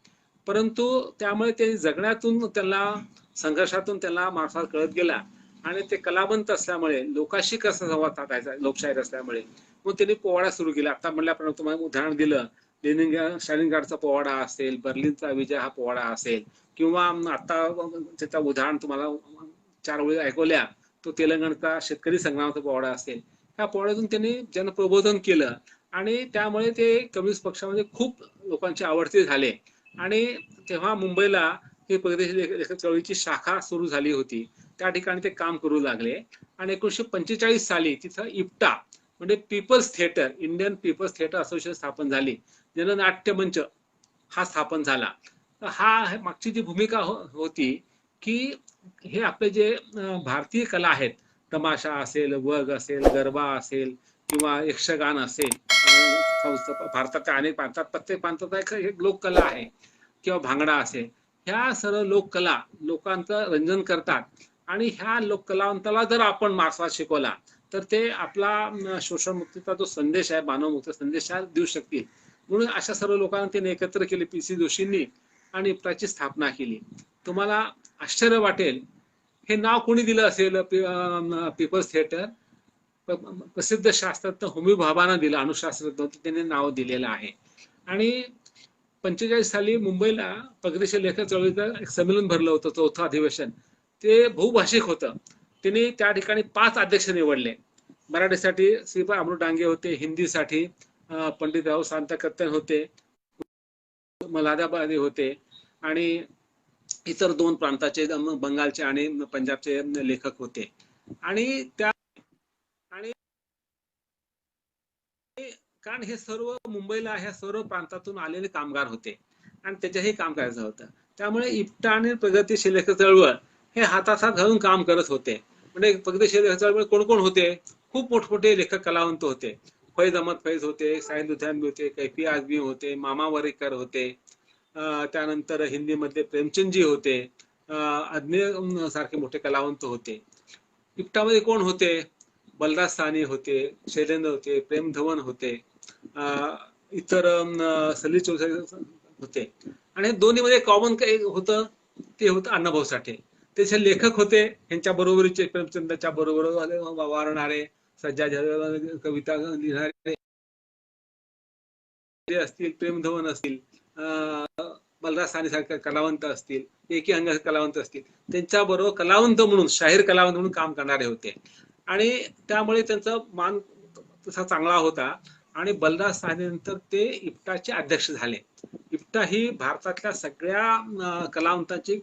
परंतु त्यामुळे ते जगण्यातून त्यांना, संघर्षातून त्यांना मार्फत कळत गेला आणि ते कलावंत असल्यामुळे लोकांशी कसा संवाद साधायचा, लोकशाहीर असल्यामुळे मग त्यांनी पोवाडा सुरू केला. आता म्हटल्याप्रमाणे तुम्हाला उदाहरण दिलं, स्टॅलिनग्राडचा पोवाडा असेल, बर्लिनचा विजय हा पोवाडा असेल, किंवा आता त्याचं उदाहरण तुम्हाला 4 ओळी ऐकवल्या, तो तेलंगणचा शेतकरी संग्रामाचा पोवाडा असेल. ह्या पोवाड्यातून त्यांनी जनप्रबोधन केलं आणि त्यामुळे ते कम्युनिस्ट पक्षामध्ये खूप लोकांचे आवडते झाले. आणि तेव्हा मुंबईला ही परदेशी लेखक चळवळीची शाखा सुरू झाली होती. त्या ठिकाणी ते काम करू लागले आणि 1945 साली तिथं इप्टा म्हणजे people's theatre, Indian people's theatre association स्थापन झाली. जननाट्य मंच हा स्थापन झाला. हा मागची जी भूमिका होती की हे आपले जे भारतीय कला आहेत, तमाशा असेल, वग असेल, गरबा असेल किंवा यक्षगान असेल, भारताच्या अनेक प्रांतात, प्रत्येक प्रांतात एक लोककला आहे, किंवा भांगडा असेल, ह्या सर्व लोककला लोकांचं रंजन करतात. आणि ह्या लोककलावंताला जर आपण मार्क्सवाद शिकवला तर ते आपला शोषणमुक्तीचा जो संदेश आहे, मानवमुक्ती संदेश देऊ शकतील. म्हणून अशा सर्व लोकांना त्यांनी एकत्र केले PC जोशींनी आणि इप्टाची स्थापना केली. तुम्हाला आश्चर्य वाटेल, हे नाव कोणी दिलं असेल पीपल्स थिएटर? प्रसिद्ध शास्त्रज्ञ होमी भाभानं दिलं, अणुशास्त्रज्ञ त्यांनी नाव दिलेलं आहे. आणि 45 साली मुंबईला परदेशी लेखक चळवळीचं एक संमेलन भरलं होतं, 4थं अधिवेशन. ते बहुभाषिक होतं. त्यांनी त्या ठिकाणी 5 अध्यक्ष निवडले. मराठीसाठी श्रीपाद अमृत डांगे होते, हिंदीसाठी पंडित राव सांतकत्तन होते, मल्हादाबादी होते, आणि इतर 2 प्रांताचे, बंगालचे आणि पंजाबचे लेखक होते. आणि त्या कारण हे सर्व मुंबईला ह्या सर्व प्रांतातून आलेले कामगार होते आणि त्याच्याही काम करायचं होतं. त्यामुळे इप्टा आणि प्रगतीशील लेखक चळवळ हे हातात घालून काम करत होते. म्हणजे प्रगतीशील लेखक चळवळ कोण कोण होते? खूप मोठमोठे लेखक कलावंत होते. फैज अहमद फैज होते, साहिल लुधियानवी होते, कैफी आजमी होते, मामा वरेकर होते, त्यानंतर हिंदीमध्ये प्रेमचंदजी होते, अज्ञे सारखे मोठे कलावंत होते. इप्टामध्ये कोण होते? बलराज साहनी होते, शैलेंद्र होते, प्रेम धवन होते, इतर सलील चौधरी होते. आणि दोन्हीमध्ये कॉमन काय होतं? ते होतं अण्णाभाऊ साठे. त्याचे लेखक होते, यांच्या बरोबरीचे प्रेमचंदाच्या बरोबर वावरणारे, सज्जाद कविता लिहिणारे असतील, प्रेम धवन असतील, बलराज साहनी सारखे कलावंत असतील, एकी अंग कलावंत असतील, त्यांच्या बरोबर कलावंत म्हणून, शाहीर कलावंत म्हणून काम करणारे होते. आणि त्यामुळे त्यांचा मान तसा चांगला होता. आणि बलराज साहनीनंतर ते इप्टाचे अध्यक्ष झाले. इप्टा ही भारतातल्या सगळ्या कलावंतांची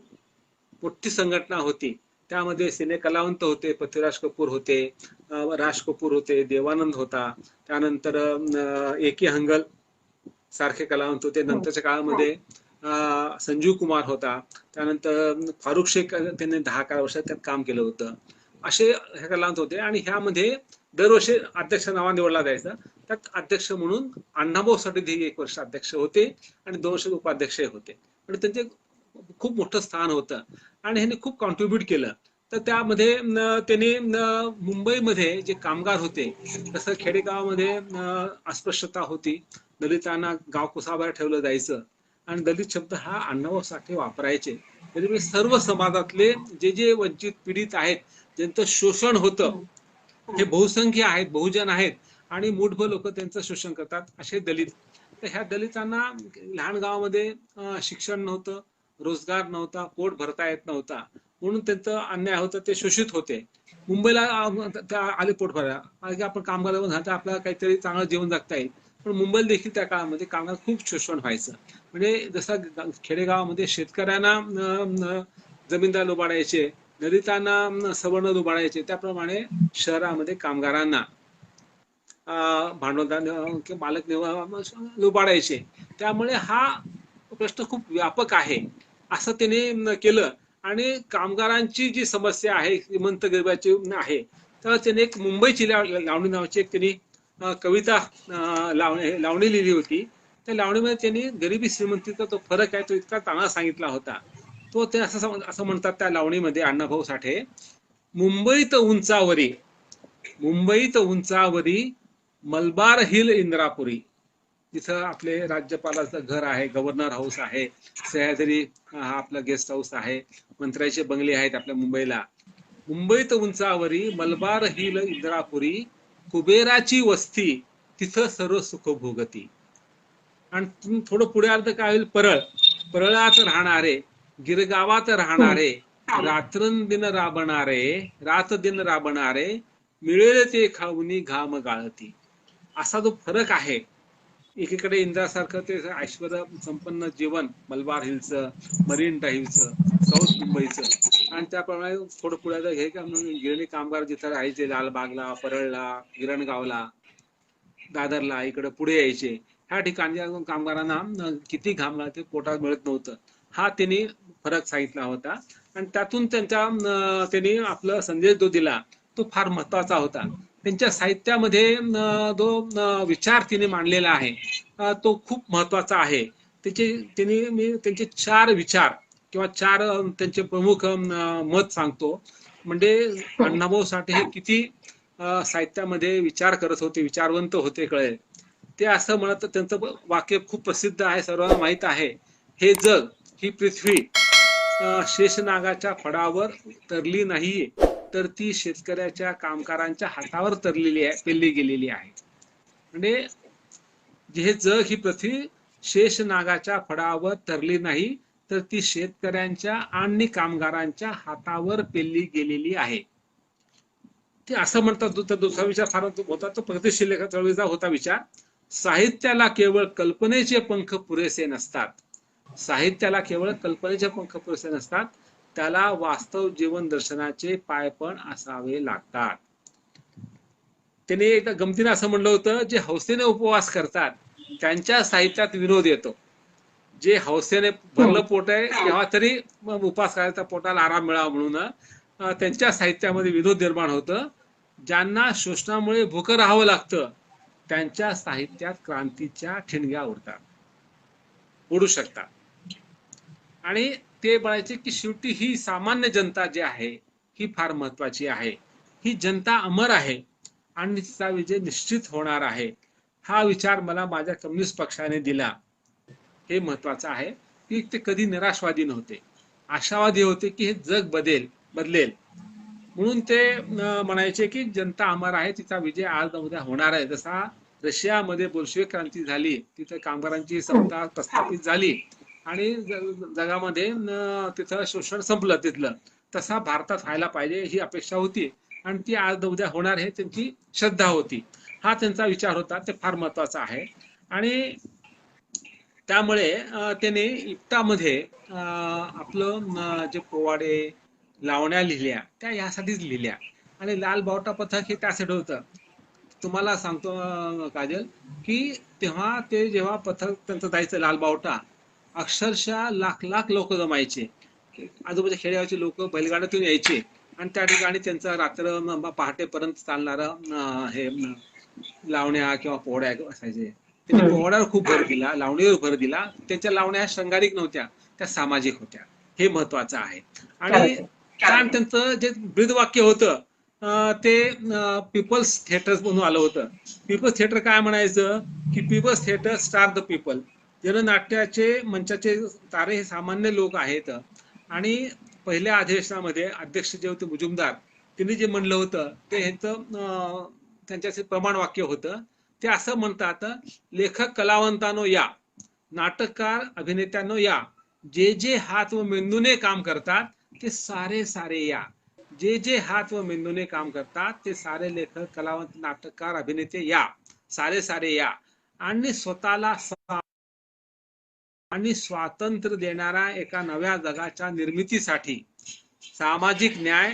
मोठी संघटना होती. त्यामध्ये सिने कलावंत होते, पृथ्वीराज कपूर होते, राज कपूर होते, देवानंद होता, त्यानंतर एकी हंगल सारखे कलावंत होते. नंतरच्या काळामध्ये संजीव कुमार होता, त्यानंतर फारुख शेख त्यांनी 10 वर्षात त्यात काम केलं होतं. असे हे कलावंत होते. आणि ह्यामध्ये दरवर्षी अध्यक्ष नावा निवडला जायचा. त्यात अध्यक्ष म्हणून अण्णाभाऊ साठे 1 वर्ष अध्यक्ष होते आणि 2 वर्ष उपाध्यक्ष होते. म्हणजे त्यांचे खूप मोठं स्थान होतं आणि ह्यांनी खूप कॉन्ट्रीब्युट केलं. तर त्यामध्ये त्यांनी मुंबईमध्ये जे कामगार होते, तसं खेडेगावामध्ये अस्पृश्यता होती, दलितांना गाव कुसाबाहेर ठेवलं जायचं आणि दलित शब्द हा अण्णाभाऊ साठे वापरायचे. म्हणजे सर्व समाजातले जे वंचित पीडित आहेत, ज्यांचं शोषण होतं, हे बहुसंख्य आहेत, बहुजन आहेत आणि मूठभर लोक त्यांचं शोषण करतात, असे दलित. तर ह्या दलितांना लहान गावामध्ये शिक्षण नव्हतं, रोजगार नव्हता, पोट भरता येत नव्हता, म्हणून त्यांचं अन्याय होतं, ते शोषित होते. मुंबईला त्या आले पोट भरायला, आपण कामगार झालं आपल्याला काहीतरी चांगलं जीवन जगता येईल. पण मुंबईला देखील त्या काळामध्ये कामगार खूप शोषण व्हायचं. म्हणजे जसं खेडेगावामध्ये शेतकऱ्यांना जमीनदार लुबाडायचे, दलितांना सवर्ण लुबाडायचे, त्याप्रमाणे शहरामध्ये कामगारांना भांडवलदार मालक लुबाडायचे. त्यामुळे हा प्रश्न खूप व्यापक आहे असं त्याने केलं. आणि कामगारांची जी समस्या आहे, श्रीमंत गरिबाची आहे, तर त्याने एक मुंबईची लावणी नावाची एक त्यांनी कविता लावणी लिहिली होती. त्या लावणीमध्ये त्यांनी गरिबी श्रीमंतीचा तो फरक आहे तो इतका चांगला सांगितला होता. तो ते असं म्हणतात त्या लावणीमध्ये अण्णाभाऊ साठे, मुंबईत उंचावरी, मुंबईत उंचावरी मलबार हिल इंद्रापुरी, तिथं आपले राज्यपालाचं घर आहे, गव्हर्नर हाऊस आहे, सह्याद्री हा आपला गेस्ट हाऊस आहे, मंत्र्याचे बंगले आहेत आपल्या मुंबईला. मुंबईत उंचावरी मलबार हिल इंद्रापुरी, कुबेराची वस्ती तिथं सर्व सुख भोगती. आणि तुम्ही थोडं पुढे आलं तर काय होईल, परळात राहणारे, गिरगावात राहणारे, रात्रंदिन राबणारे, रात दिन राबणारे, मिळेल ते खाऊनी घाम गाळती. असा जो फरक आहे, एकीकडे इंदिरासारखं ते ऐश्वर्य संपन्न जीवन मलबार हिलचं, मरीन ड्राईव्हचं, साऊथ मुंबईचं, आणि त्याप्रमाणे थोडं पुढे हे का गिरणी कामगार जिथं राहायचे, लालबागला, परळला, गिरणगावला, दादरला, इकडे पुढे यायचे, ह्या ठिकाणी कामगारांना किती घाम लागते, पोटात मिळत नव्हतं. हा त्यांनी फरक सांगितला होता. आणि त्यातून त्यांनी आपला संदेश जो दिला तो फार महत्वाचा होता. त्यांच्या साहित्यामध्ये जो विचार तिने मांडलेला आहे तो खूप महत्वाचा आहे. त्यांचे 4 विचार किंवा 4 त्यांचे प्रमुख मत सांगतो. म्हणजे अण्णाभाऊ साठे हे किती साहित्यामध्ये विचार करत होते, विचारवंत होते कळेल. ते असं म्हणत, त्यांचं वाक्य खूप प्रसिद्ध आहे, सर्वांना माहित आहे, हे जग, ही पृथ्वी शेषनागाच्या फडावर तरली नाही, तर ती शेतकऱ्याच्या कामगारांच्या हातावर पेरली गेलेली आहे. म्हणजे हे जग, ही पृथ्वी शेषनागाच्या फडावर तरली नाही, तर ती शेतकऱ्यांच्या आणि कामगारांच्या हातावर पेरली गेलेली आहे. ते असं म्हणतात. दुसरा विचार फार होता, तो प्रगतिशील लेखक चळवळीचा होता विचार, साहित्याला केवळ कल्पनेचे पंख पुरेसे नसतात. साहित्याला केवळ कल्पनेचे पंख पुरेसे नसतात, त्याला वास्तव जीवन दर्शनाचे पाय पण असावे लागतात. त्याने एकदा गमतीने असं म्हणलं होतं, जे हौसेने उपवास करतात त्यांच्या साहित्यात विनोद येतो. जे हौसेने भरलं पोट आहे तेव्हा तरी उपवास करायचा, पोटाला आराम मिळावा म्हणून त्यांच्या साहित्यामध्ये विनोद निर्माण होतं. ज्यांना शोषणामुळे भूक राहावं लागतं त्यांच्या साहित्यात क्रांतीच्या ठिणग्या उडू शकतात. आणि ते म्हणायचे की शेवटी ही सामान्य जनता जी आहे ही फार महत्वाची आहे. ही जनता अमर आहे आणि तिचा विजय निश्चित होणार आहे. हा विचार मला माझ्या कम्युनिस्ट पक्षाने दिला. हे महत्वाचं आहे की ते कधी निराशवादी नव्हते, आशावादी होते की हे जग बदलेल. म्हणून ते म्हणायचे की जनता अमर आहे, तिचा विजय आज उद्या होणार आहे. जसा रशियामध्ये बोल्शेविक क्रांती झाली, तिथे कामगारांची सत्ता प्रस्थापित झाली आणि जगामध्ये तिथं शोषण संपलं तिथलं, तसा भारतात व्हायला पाहिजे ही अपेक्षा होती आणि ती आज उद्या होणार हे त्यांची श्रद्धा होती. हा त्यांचा विचार होता. ते फार महत्वाचा आहे. आणि त्यामुळे त्याने इप्टामध्ये आपलं जे पोवाडे, लावण्या लिहिल्या त्या यासाठीच लिहिल्या. आणि लाल बावटा पथक हे त्यासाठी होतं. तुम्हाला सांगतो काजल की जेव्हा पथक त्यांचं जायचं लाल बावटा, अक्षरशः लाख लोक जमायचे. आजूबाजूच्या खेड्यावरचे लोक बैलगाड्यातून यायचे आणि त्या ठिकाणी त्यांचं रात्र पहाटेपर्यंत चालणारं हे लावण्या किंवा पोवड्या असायचे. त्यांनी पोवाड्यावर खूप भर दिला, लावणीवर भर दिला. त्यांच्या लावण्या शृंगारिक नव्हत्या, त्या सामाजिक होत्या. हे महत्वाचं आहे. आणि छान त्यांचं जे ब्रीदवाक्य होतं ते पीपल्स थिएटर म्हणून आलं होतं. पीपल्स थिएटर काय म्हणायचं की peoples theatre star the people. जननाट्याचे मंचाचे तारे हे सामान्य लोक आहेत. आणि पहिल्या अधिवेशनामध्ये अध्यक्ष जे होते मुजुमदार, त्यांनी जे म्हणलं होतं ते ह्यांचं त्यांच्याचे प्रमाण वाक्य होतं. ते असं म्हणतात, लेखक कलावंतांनो या, नाटककार अभिनेत्यांनो या, जे हात व मेंदूने काम करतात ते सारे या. जे हात व मेंदूने काम करतात ते सारे लेखक, कलावंत, नाटककार, अभिनेते या, सारे या. आणि स्वतःला आणि स्वातंत्र्य देणाऱ्या एका नव्या जगाच्या निर्मितीसाठी, सामाजिक न्याय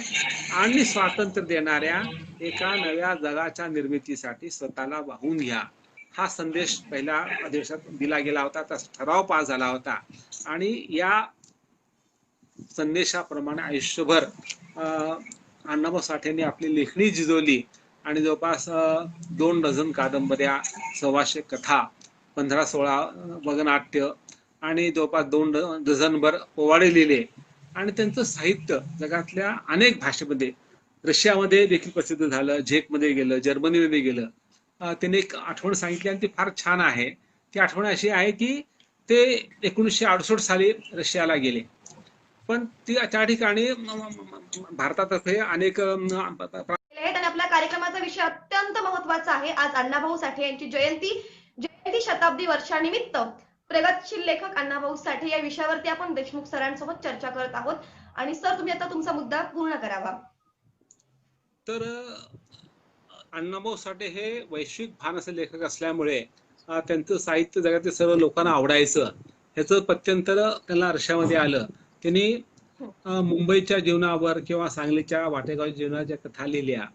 आणि स्वातंत्र्य देणाऱ्या एका नव्या जगाच्या निर्मितीसाठी स्वतःला वाहून घ्या. हा संदेश पहिल्या अधिवेशनात दिला गेला होता. त्याचा ठराव पास झाला होता. आणि या संदेशाप्रमाणे आयुष्यभर अण्णाभाऊ साठेंनी आपली लेखणी झिजवली. आणि जवळपास 2 डझन कादंबऱ्या, 125 कथा, 15-16 वगनाट्य आणि जवळपास 2 डझनभर पोवाडे लिहिले. आणि त्यांचं साहित्य जगातल्या अनेक भाषेमध्ये, रशियामध्ये देखील प्रसिद्ध झालं, झेकमध्ये गेलं, जर्मनीमध्ये गेलं. त्याने एक आठवण सांगितली आणि ती फार छान आहे. ती आठवण अशी आहे की ते 1968 साली रशियाला गेले, पण ती त्या ठिकाणी भारतातर्फे अनेक आहेत आणि आपल्या कार्यक्रमाचा विषय अत्यंत महत्वाचा आहे. आज अण्णाभाऊ साठे यांची जयंती शताब्दी वर्षानिमित्त प्रगतशील लेखक अण्णाभाऊ साठे या विषयावरती आपण देशमुख सरांसोबत चर्चा करत आहोत. आणि सर, तुम्ही आता तुमचा मुद्दा पूर्ण करावा. तर अण्णाभाऊ साठे हे वैश्विक भानाचे लेखक असल्यामुळे त्यांचं साहित्य जगातील सर्व लोकांना आवडायचं. ह्याचं पत्यंतर त्यांना रशियामध्ये आलं. त्यांनी मुंबईच्या जीवनावर किंवा सांगलीच्या वाटेगावच्या जीवनाच्या कथा लिहिल्या,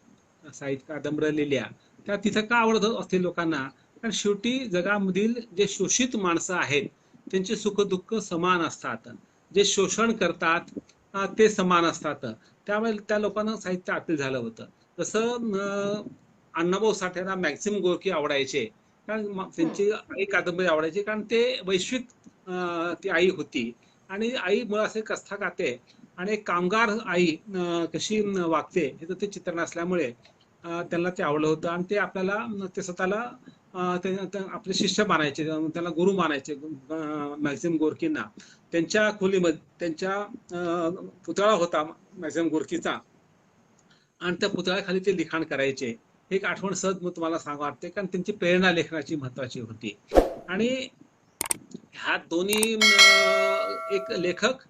साहित्य कादंबऱ्या लिहिल्या. त्या तिथं का आवडत असतील लोकांना? कारण शेवटी जगामधील जे शोषित माणसं आहेत त्यांचे सुखदुःख समान असतात, जे शोषण करतात ते समान असतात. त्यामुळे त्या लोकांना साहित्य आतील झालं होतं. जसं अण्णाभाऊ साठेंना मॅक्झिम गोर्की आवडायचे, कारण त्यांची आई कादंबरी आवडायची, कारण ते वैश्विक ती आई होती. आणि आई मुळात कथा गाते आणि एक कामगार आई कशी वागते हे ते चित्रण असल्यामुळे त्यांना ते आवडलं होतं. आणि ते आपल्याला ते स्वतःला आपले शिष्य मानायचे, त्यांना गुरु मानायचे मॅक्झिम गोर्कींना. त्यांच्या खोलीमध्ये त्यांच्या पुतळा होता मॅक्झिम गोर्कीचा, आणि त्या पुतळ्याखाली ते लिखाण करायचे. एक आठवण सहज मी तुम्हाला सांगू वाटते, कारण त्यांची प्रेरणा लेखनाची महत्वाची होती. आणि ह्या दोन्ही एक लेखक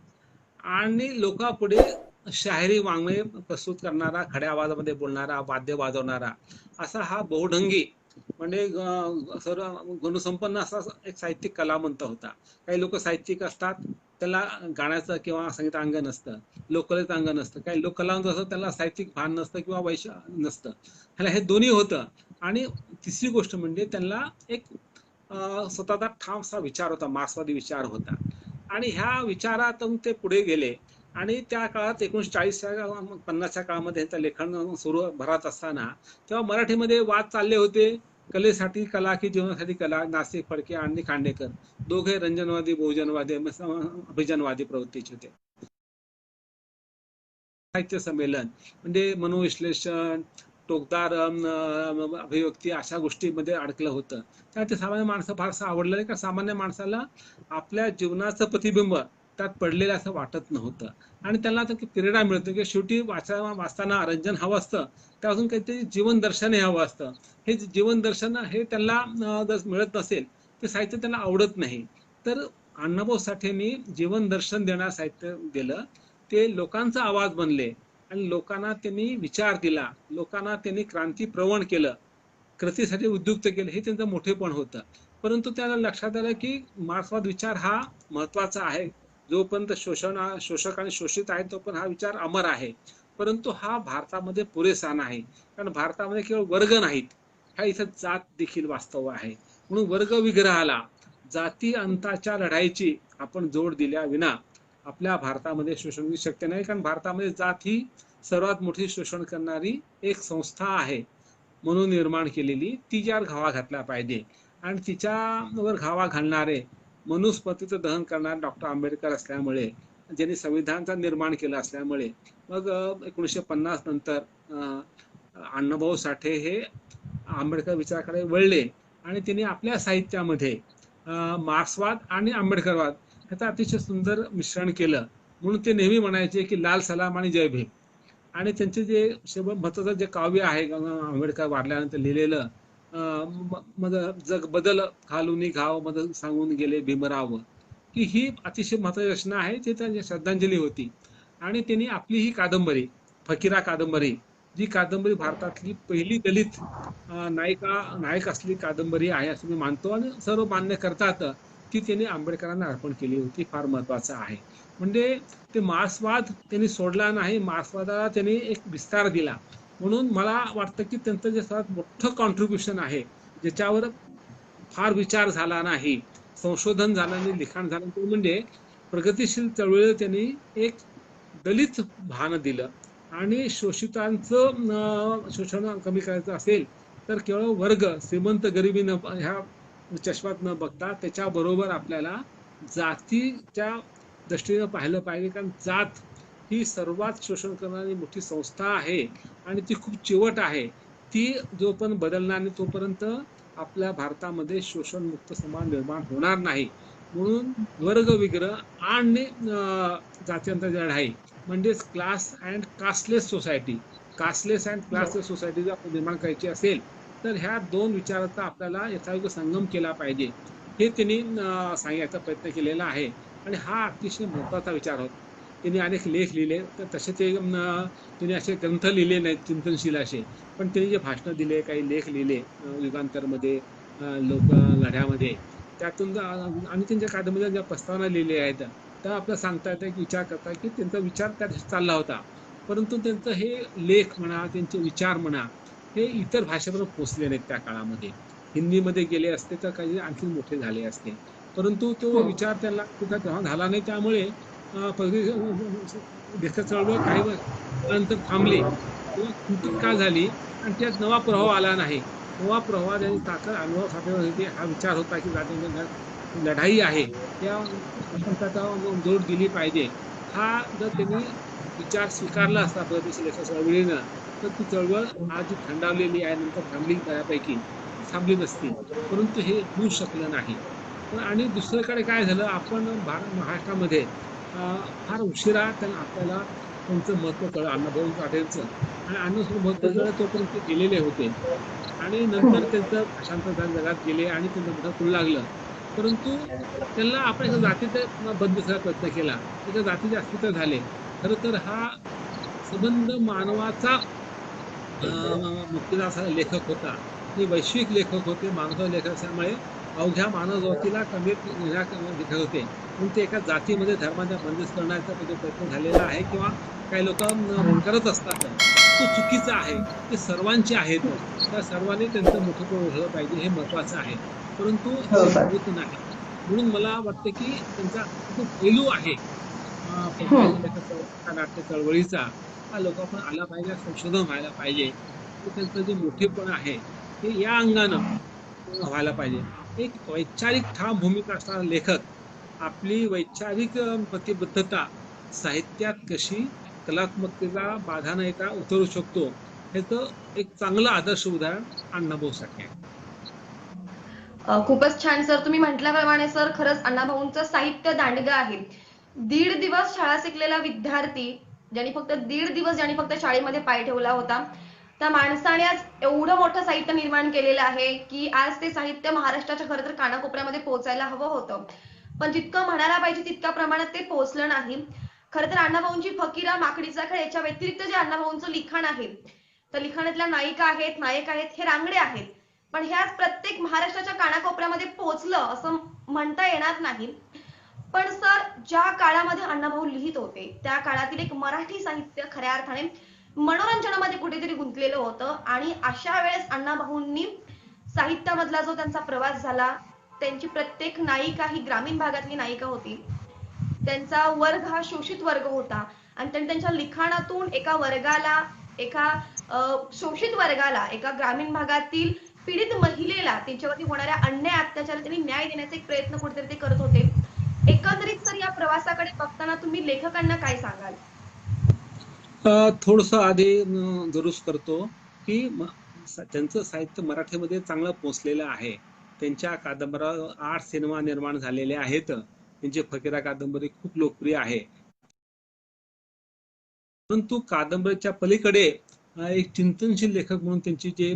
आणि लोकांपुढे शाहिरी वाङ्मय प्रस्तुत करणारा, खड्या आवाजामध्ये बोलणारा, वाद्य वाजवणारा असा हा बहुढंगी म्हणजे सर्व गुणसंपन्न असा एक साहित्यिक कलावंत होता. काही लोक साहित्यिक असतात, त्याला गाण्याचं किंवा संगीत अंग नसतं, लोककलेचं अंग नसतं. काही लोक कलावंत असतात, त्याला साहित्यिक भान नसतं किंवा वैश्य नसतं. ह्याला हे दोन्ही होतं. आणि तिसरी गोष्ट म्हणजे त्यांना एक स्वतःचा ठामसा विचार होता, मार्क्सवादी विचार होता. आणि ह्या विचारातून ते पुढे गेले. आणि त्या काळात 1940-50च्या काळामध्ये त्यांचं लेखन सुरू भरात असताना तेव्हा मराठीमध्ये वाद चालले होते. कलेसाठी कला की जीवनासाठी कला, नाशिक फडके आणि खांडेकर दोघे रंजनवादी, बहुजनवादी, अभिजनवादी प्रवृत्तीचे होते. साहित्य संमेलन म्हणजे मनोविश्लेषण, टोकदार अभिव्यक्ती अशा गोष्टीमध्ये अडकलं होतं. त्यामुळे ते सामान्य माणसं फारसं आवडलं नाही, कारण सामान्य माणसाला आपल्या जीवनाचं प्रतिबिंब त्यात पडलेलं असं वाटत नव्हतं. आणि त्यांना आता प्रेरणा मिळते की शेवटी वाचताना रंजन हवं असतं, त्यापासून काहीतरी जीवन दर्शन हवं असतं. हे जीवन दर्शन हे त्यांना जर मिळत नसेल ते साहित्य त्यांना आवडत नाही. तर अण्णाभाऊ साठेंनी जीवन दर्शन देणारं साहित्य दिलं. ते लोकांचा आवाज बनले आणि लोकांना त्यांनी विचार दिला, लोकांना त्यांनी क्रांती प्रवण केलं, कृतीसाठी उद्युक्त केलं. हे त्यांचं मोठेपण होतं. परंतु त्याला लक्षात आलं की मार्क्सवाद विचार हा महत्वाचा आहे. जोपर्यंत शोषक आणि शोषित आहे तोपर्यंत हा विचार अमर आहे. परंतु हा भारतामध्ये पुरेसा नाही, कारण भारतामध्ये केवळ वर्ग नाहीत, ह्या इथं जात देखील वास्तव आहे. म्हणून वर्ग विग्रहाला, जाती अंताच्या लढाईची आपण जोड दिल्या विना आपल्या भारतामध्ये शोषण शक्य नाही. कारण भारतामध्ये जात ही सर्वात मोठी शोषण करणारी एक संस्था आहे म्हणून निर्माण केलेली. तिच्यावर घावा घातला पाहिजे. आणि तिच्यावर घावा घालणारे, मनुस्मृतीचं दहन करणारे डॉक्टर आंबेडकर असल्यामुळे, ज्यांनी संविधानचं निर्माण केलं असल्यामुळे मग 1950 नंतर अण्णाभाऊ साठे हे आंबेडकर विचाराकडे वळले आणि त्यांनी आपल्या साहित्यामध्ये मार्क्सवाद आणि आंबेडकरवाद ह्याचं अतिशय सुंदर मिश्रण केलं. म्हणून ते नेहमी म्हणायचे की लाल सलाम आणि जय भीम. आणि त्यांचे जे महत्वाचं जे काव्य आहे आंबेडकर वारल्यानंतर लिहिलेलं, मग जग बदल घालून घाव मग सांगून गेले भीमराव, की ही अतिशय महत्वाची रचना आहे, ती त्यांची श्रद्धांजली होती. आणि त्यांनी आपली ही कादंबरी, फकीरा कादंबरी, जी कादंबरी भारतातली पहिली दलित नायक असली कादंबरी आहे असं मी मानतो आणि सर्व मान्य करतात, ती त्यांनी आंबेडकरांना अर्पण केली होती. फार महत्वाचं आहे. म्हणजे ते मार्क्सवाद त्यांनी सोडला नाही, मार्क्सवादाला त्यांनी एक विस्तार दिला. म्हणून मला वाटतं की त्यांचं जे सर्वात मोठं कॉन्ट्रीब्युशन आहे, ज्याच्यावर फार विचार झाला नाही, संशोधन झालं नाही, लिखाण झालं, ते म्हणजे प्रगतिशील चळवळीला त्यांनी एक दलित भान दिलं. आणि शोषितांचं शोषण कमी करायचं असेल तर केवळ वर्ग श्रीमंत गरिबी न ह्या चष्मात न बघता त्याच्याबरोबर आपल्याला जातीच्या दृष्टीनं पाहिलं पाहिजे. कारण जात ही सर्वात शोषण करणारी मोठी संस्था आहे आणि ती खूप चिवट आहे. ती जोपर्यंत बदलणार नाही तोपर्यंत आपल्या भारतामध्ये शोषणमुक्त समाज निर्माण होणार नाही. म्हणून वर्गविग्रह आणि जातीयांतर लढाई म्हणजेच class and casteless society, casteless and classless society जर आपण निर्माण करायची असेल तर ह्या दोन विचाराचा आपल्याला यथायोग्य संगम केला पाहिजे, हे त्यांनी सांगण्याचा प्रयत्न केलेला आहे. आणि हा अतिशय महत्त्वाचा विचार होता. त्यांनी अनेक लेख लिहिले, तर तसे ते त्यांनी असे ग्रंथ लिहिले नाहीत चिंतनशील असे, पण त्यांनी जे भाषणं दिले, काही लेख लिहिले युगांतरमध्ये, लोक लढ्यामध्ये, त्यातून आणि त्यांच्या कादंबरीच्या ज्या प्रस्तावना लिहिल्या आहेत त्या आपल्याला सांगता येतं की विचार करता की त्यांचा विचार त्या दिवशी चालला होता. परंतु त्यांचं हे लेख म्हणा, त्यांचे विचार म्हणा, हे इतर भाषेपर्यंत पोचले नाहीत त्या काळामध्ये. हिंदीमध्ये गेले असते तर काही आणखी मोठे झाले असते, परंतु तो विचार त्यांना कुठं तेव्हा झाला नाही. त्यामुळे देशात चळवळ काही नंतर थांबली किंवा कुंठित का झाली आणि त्यात नवा प्रभाव आला नाही. नवा प्रभाव त्यांनी ताकद अनुभव साठवला होती. हा विचार होता की जातीय लढाई आहे त्या आपण त्याचा जोड दिली पाहिजे. हा जर त्यांनी विचार स्वीकारला असता प्रगतीशील लेखक चळवळीनं तर ती चळवळ आज जी थंडावलेली आहे नंतर थांबली बऱ्यापैकी थांबली नसती, परंतु हे होऊ शकलं नाही. आणि दुसरीकडे काय झालं, आपण महाराष्ट्रामध्ये फार उशिरा त्यांना आपल्याला त्यांचं महत्त्व कळलं अण्णाभाऊ साठेंचं. आणि अण्णाभाऊ महत्त्व कळलं तोपर्यंत ते गेलेले होते आणि नंतर त्यांचं भाषांतर जगात गेले आणि त्यांचं मोठं करू लागलं. परंतु त्यांना आपण एका जातीचा बंद करायचा प्रयत्न केला, त्याच्या जातीचे अस्तित्व झाले. खरं तर हा संबंध मानवाचा मुक्तीदार असा लेखक होता. ते वैश्विक लेखक होते, मानव लेखक असल्यामुळे अवघ्या मानवजातीला कमीत लेखक होते. पण ते एका जातीमध्ये धर्माच्या बंदिस्त करण्याचा प्रयत्न झालेला आहे किंवा काही लोक करत असतात, तो चुकीचा आहे. ते सर्वांचे आहेत, त्या सर्वांनी त्यांचं मोठं ओळखलं पाहिजे, हे महत्वाचं आहे. परंतु होत नाही. म्हणून मला वाटतं की त्यांचा जो पैलू आहे नाट्य चळवळीचा, हा लोकांना आला पाहिजे, संशोधन व्हायला पाहिजे. त्यांचं जे मोठेपण आहे ते या अंगानं व्हायला पाहिजे. एक वैचारिक ठाम भूमिका असणारा लेखक आपली वैचारिक प्रतिबद्धता साहित्यात कशी कलात्मकतेला बाधा न येता उतरू शकतो, ह्याचं एक चांगलं आदर्श उदाहरण अण्णाभाऊ साठे आहे. खूपच छान सर, तुम्ही म्हटल्याप्रमाणे सर खरंच अण्णाभाऊंचं साहित्य दांडगं आहे. 1.5 दिवस शाळा शिकलेला विद्यार्थी, ज्यांनी फक्त 1.5 दिवस ज्यांनी फक्त शाळेमध्ये पाय ठेवला होता, त्या माणसाने आज एवढं मोठं साहित्य निर्माण केलेलं आहे की आज ते साहित्य महाराष्ट्राच्या खरं तर कानाकोपऱ्यामध्ये पोहोचायला हवं होतं, पण जितकं म्हणायला पाहिजे तितक्या प्रमाणात ते पोहोचलं नाही. खरं तर अण्णाभाऊंची फकीरा, माकडीचा खेळ याच्या व्यतिरिक्त जे अण्णाभाऊंचं लिखाण आहे, त्या लिखाणातल्या नायिका आहेत, नायक आहेत, हे रांगडे आहेत, पण हे आज प्रत्येक महाराष्ट्राच्या कानाकोपऱ्यामध्ये पोहोचलं असं म्हणता येणार नाही. पण सर, ज्या काळामध्ये अण्णाभाऊ लिहित होते त्या काळातील एक मराठी साहित्य खऱ्या अर्थाने मनोरंजनामध्ये कुठेतरी गुंतलेलं होतं. आणि अशा वेळेस अण्णाभाऊंनी साहित्यामधला जो त्यांचा प्रवास झाला, त्यांची प्रत्येक नायिका ही ग्रामीण भागातली नायिका होती, त्यांचा वर्ग हा शोषित वर्ग होता आणि त्यांनी त्यांच्या लिखाणातून एका वर्गाला, एका शोषित वर्गाला, एका ग्रामीण भागातील पीडित महिलेला त्यांच्यावरती होणाऱ्या अन्याय अत्याचार त्यांनी न्याय देण्याचा एक प्रयत्न कुठेतरी ते करत होते. एकंदरीत सर या प्रवासाकडे बघताना तुम्ही लेखकांना काय सांगाल? थोडस आधी दुरुस्त करतो की त्यांचं साहित्य मराठीमध्ये चांगलं पोचलेलं आहे. त्यांच्या कादंबऱ्या 8 सिनेमा निर्माण झालेले आहेत. त्यांची फकीरा कादंबरी खूप लोकप्रिय आहे. परंतु कादंबरीच्या पलीकडे एक चिंतनशील लेखक म्हणून त्यांची जे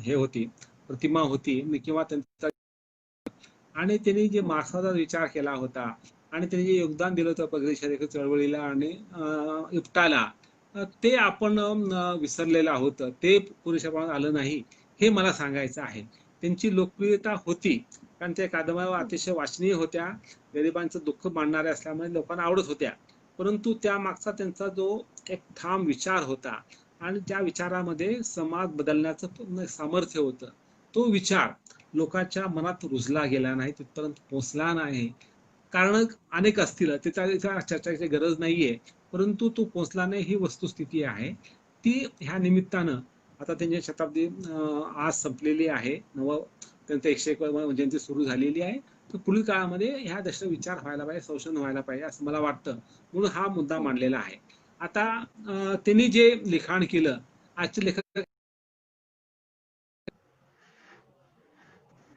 हे होती, प्रतिमा होती किंवा त्यांचा, आणि त्यांनी जे मार्क्सवादाचा विचार केला होता आणि त्यांनी जे योगदान दिलं होतं प्रगतीशील लेखक चळवळीला आणि इप्टाला, ते आपण विसरलेलं आहोत. ते पुरेशा प्रमाणात आलं नाही, हे मला सांगायचं आहे. त्यांची लोकप्रियता होती कारण त्या कादंबऱ्या अतिशय वाचनीय होत्या, गरिबांचं दुःख मांडणाऱ्या असल्यामुळे लोकांना आवडत होत्या. परंतु त्यामागचा त्यांचा जो एक ठाम विचार होता आणि त्या विचारामध्ये समाज बदलण्याचं सामर्थ्य होतं, तो विचार लोकांच्या मनात रुजला गेला नाही, तिथपर्यंत पोहोचला नाही. कारण अनेक असतील, त्याच्या चर्चेची गरज नाहीये. परंतु तो पोहोचला नाही, ही वस्तुस्थिती आहे. ती ह्या निमित्तानं आता त्यांची शताब्दी आज संपलेली आहे. त्यांचं 101 जयंती सुरू झालेली आहे. तर पुढील काळामध्ये ह्या दृष्टी विचार व्हायला पाहिजे, संशोधन व्हायला पाहिजे असं मला वाटतं. म्हणून हा मुद्दा मांडलेला आहे. आता त्यांनी जे लिखाण केलं, आजचे लेखक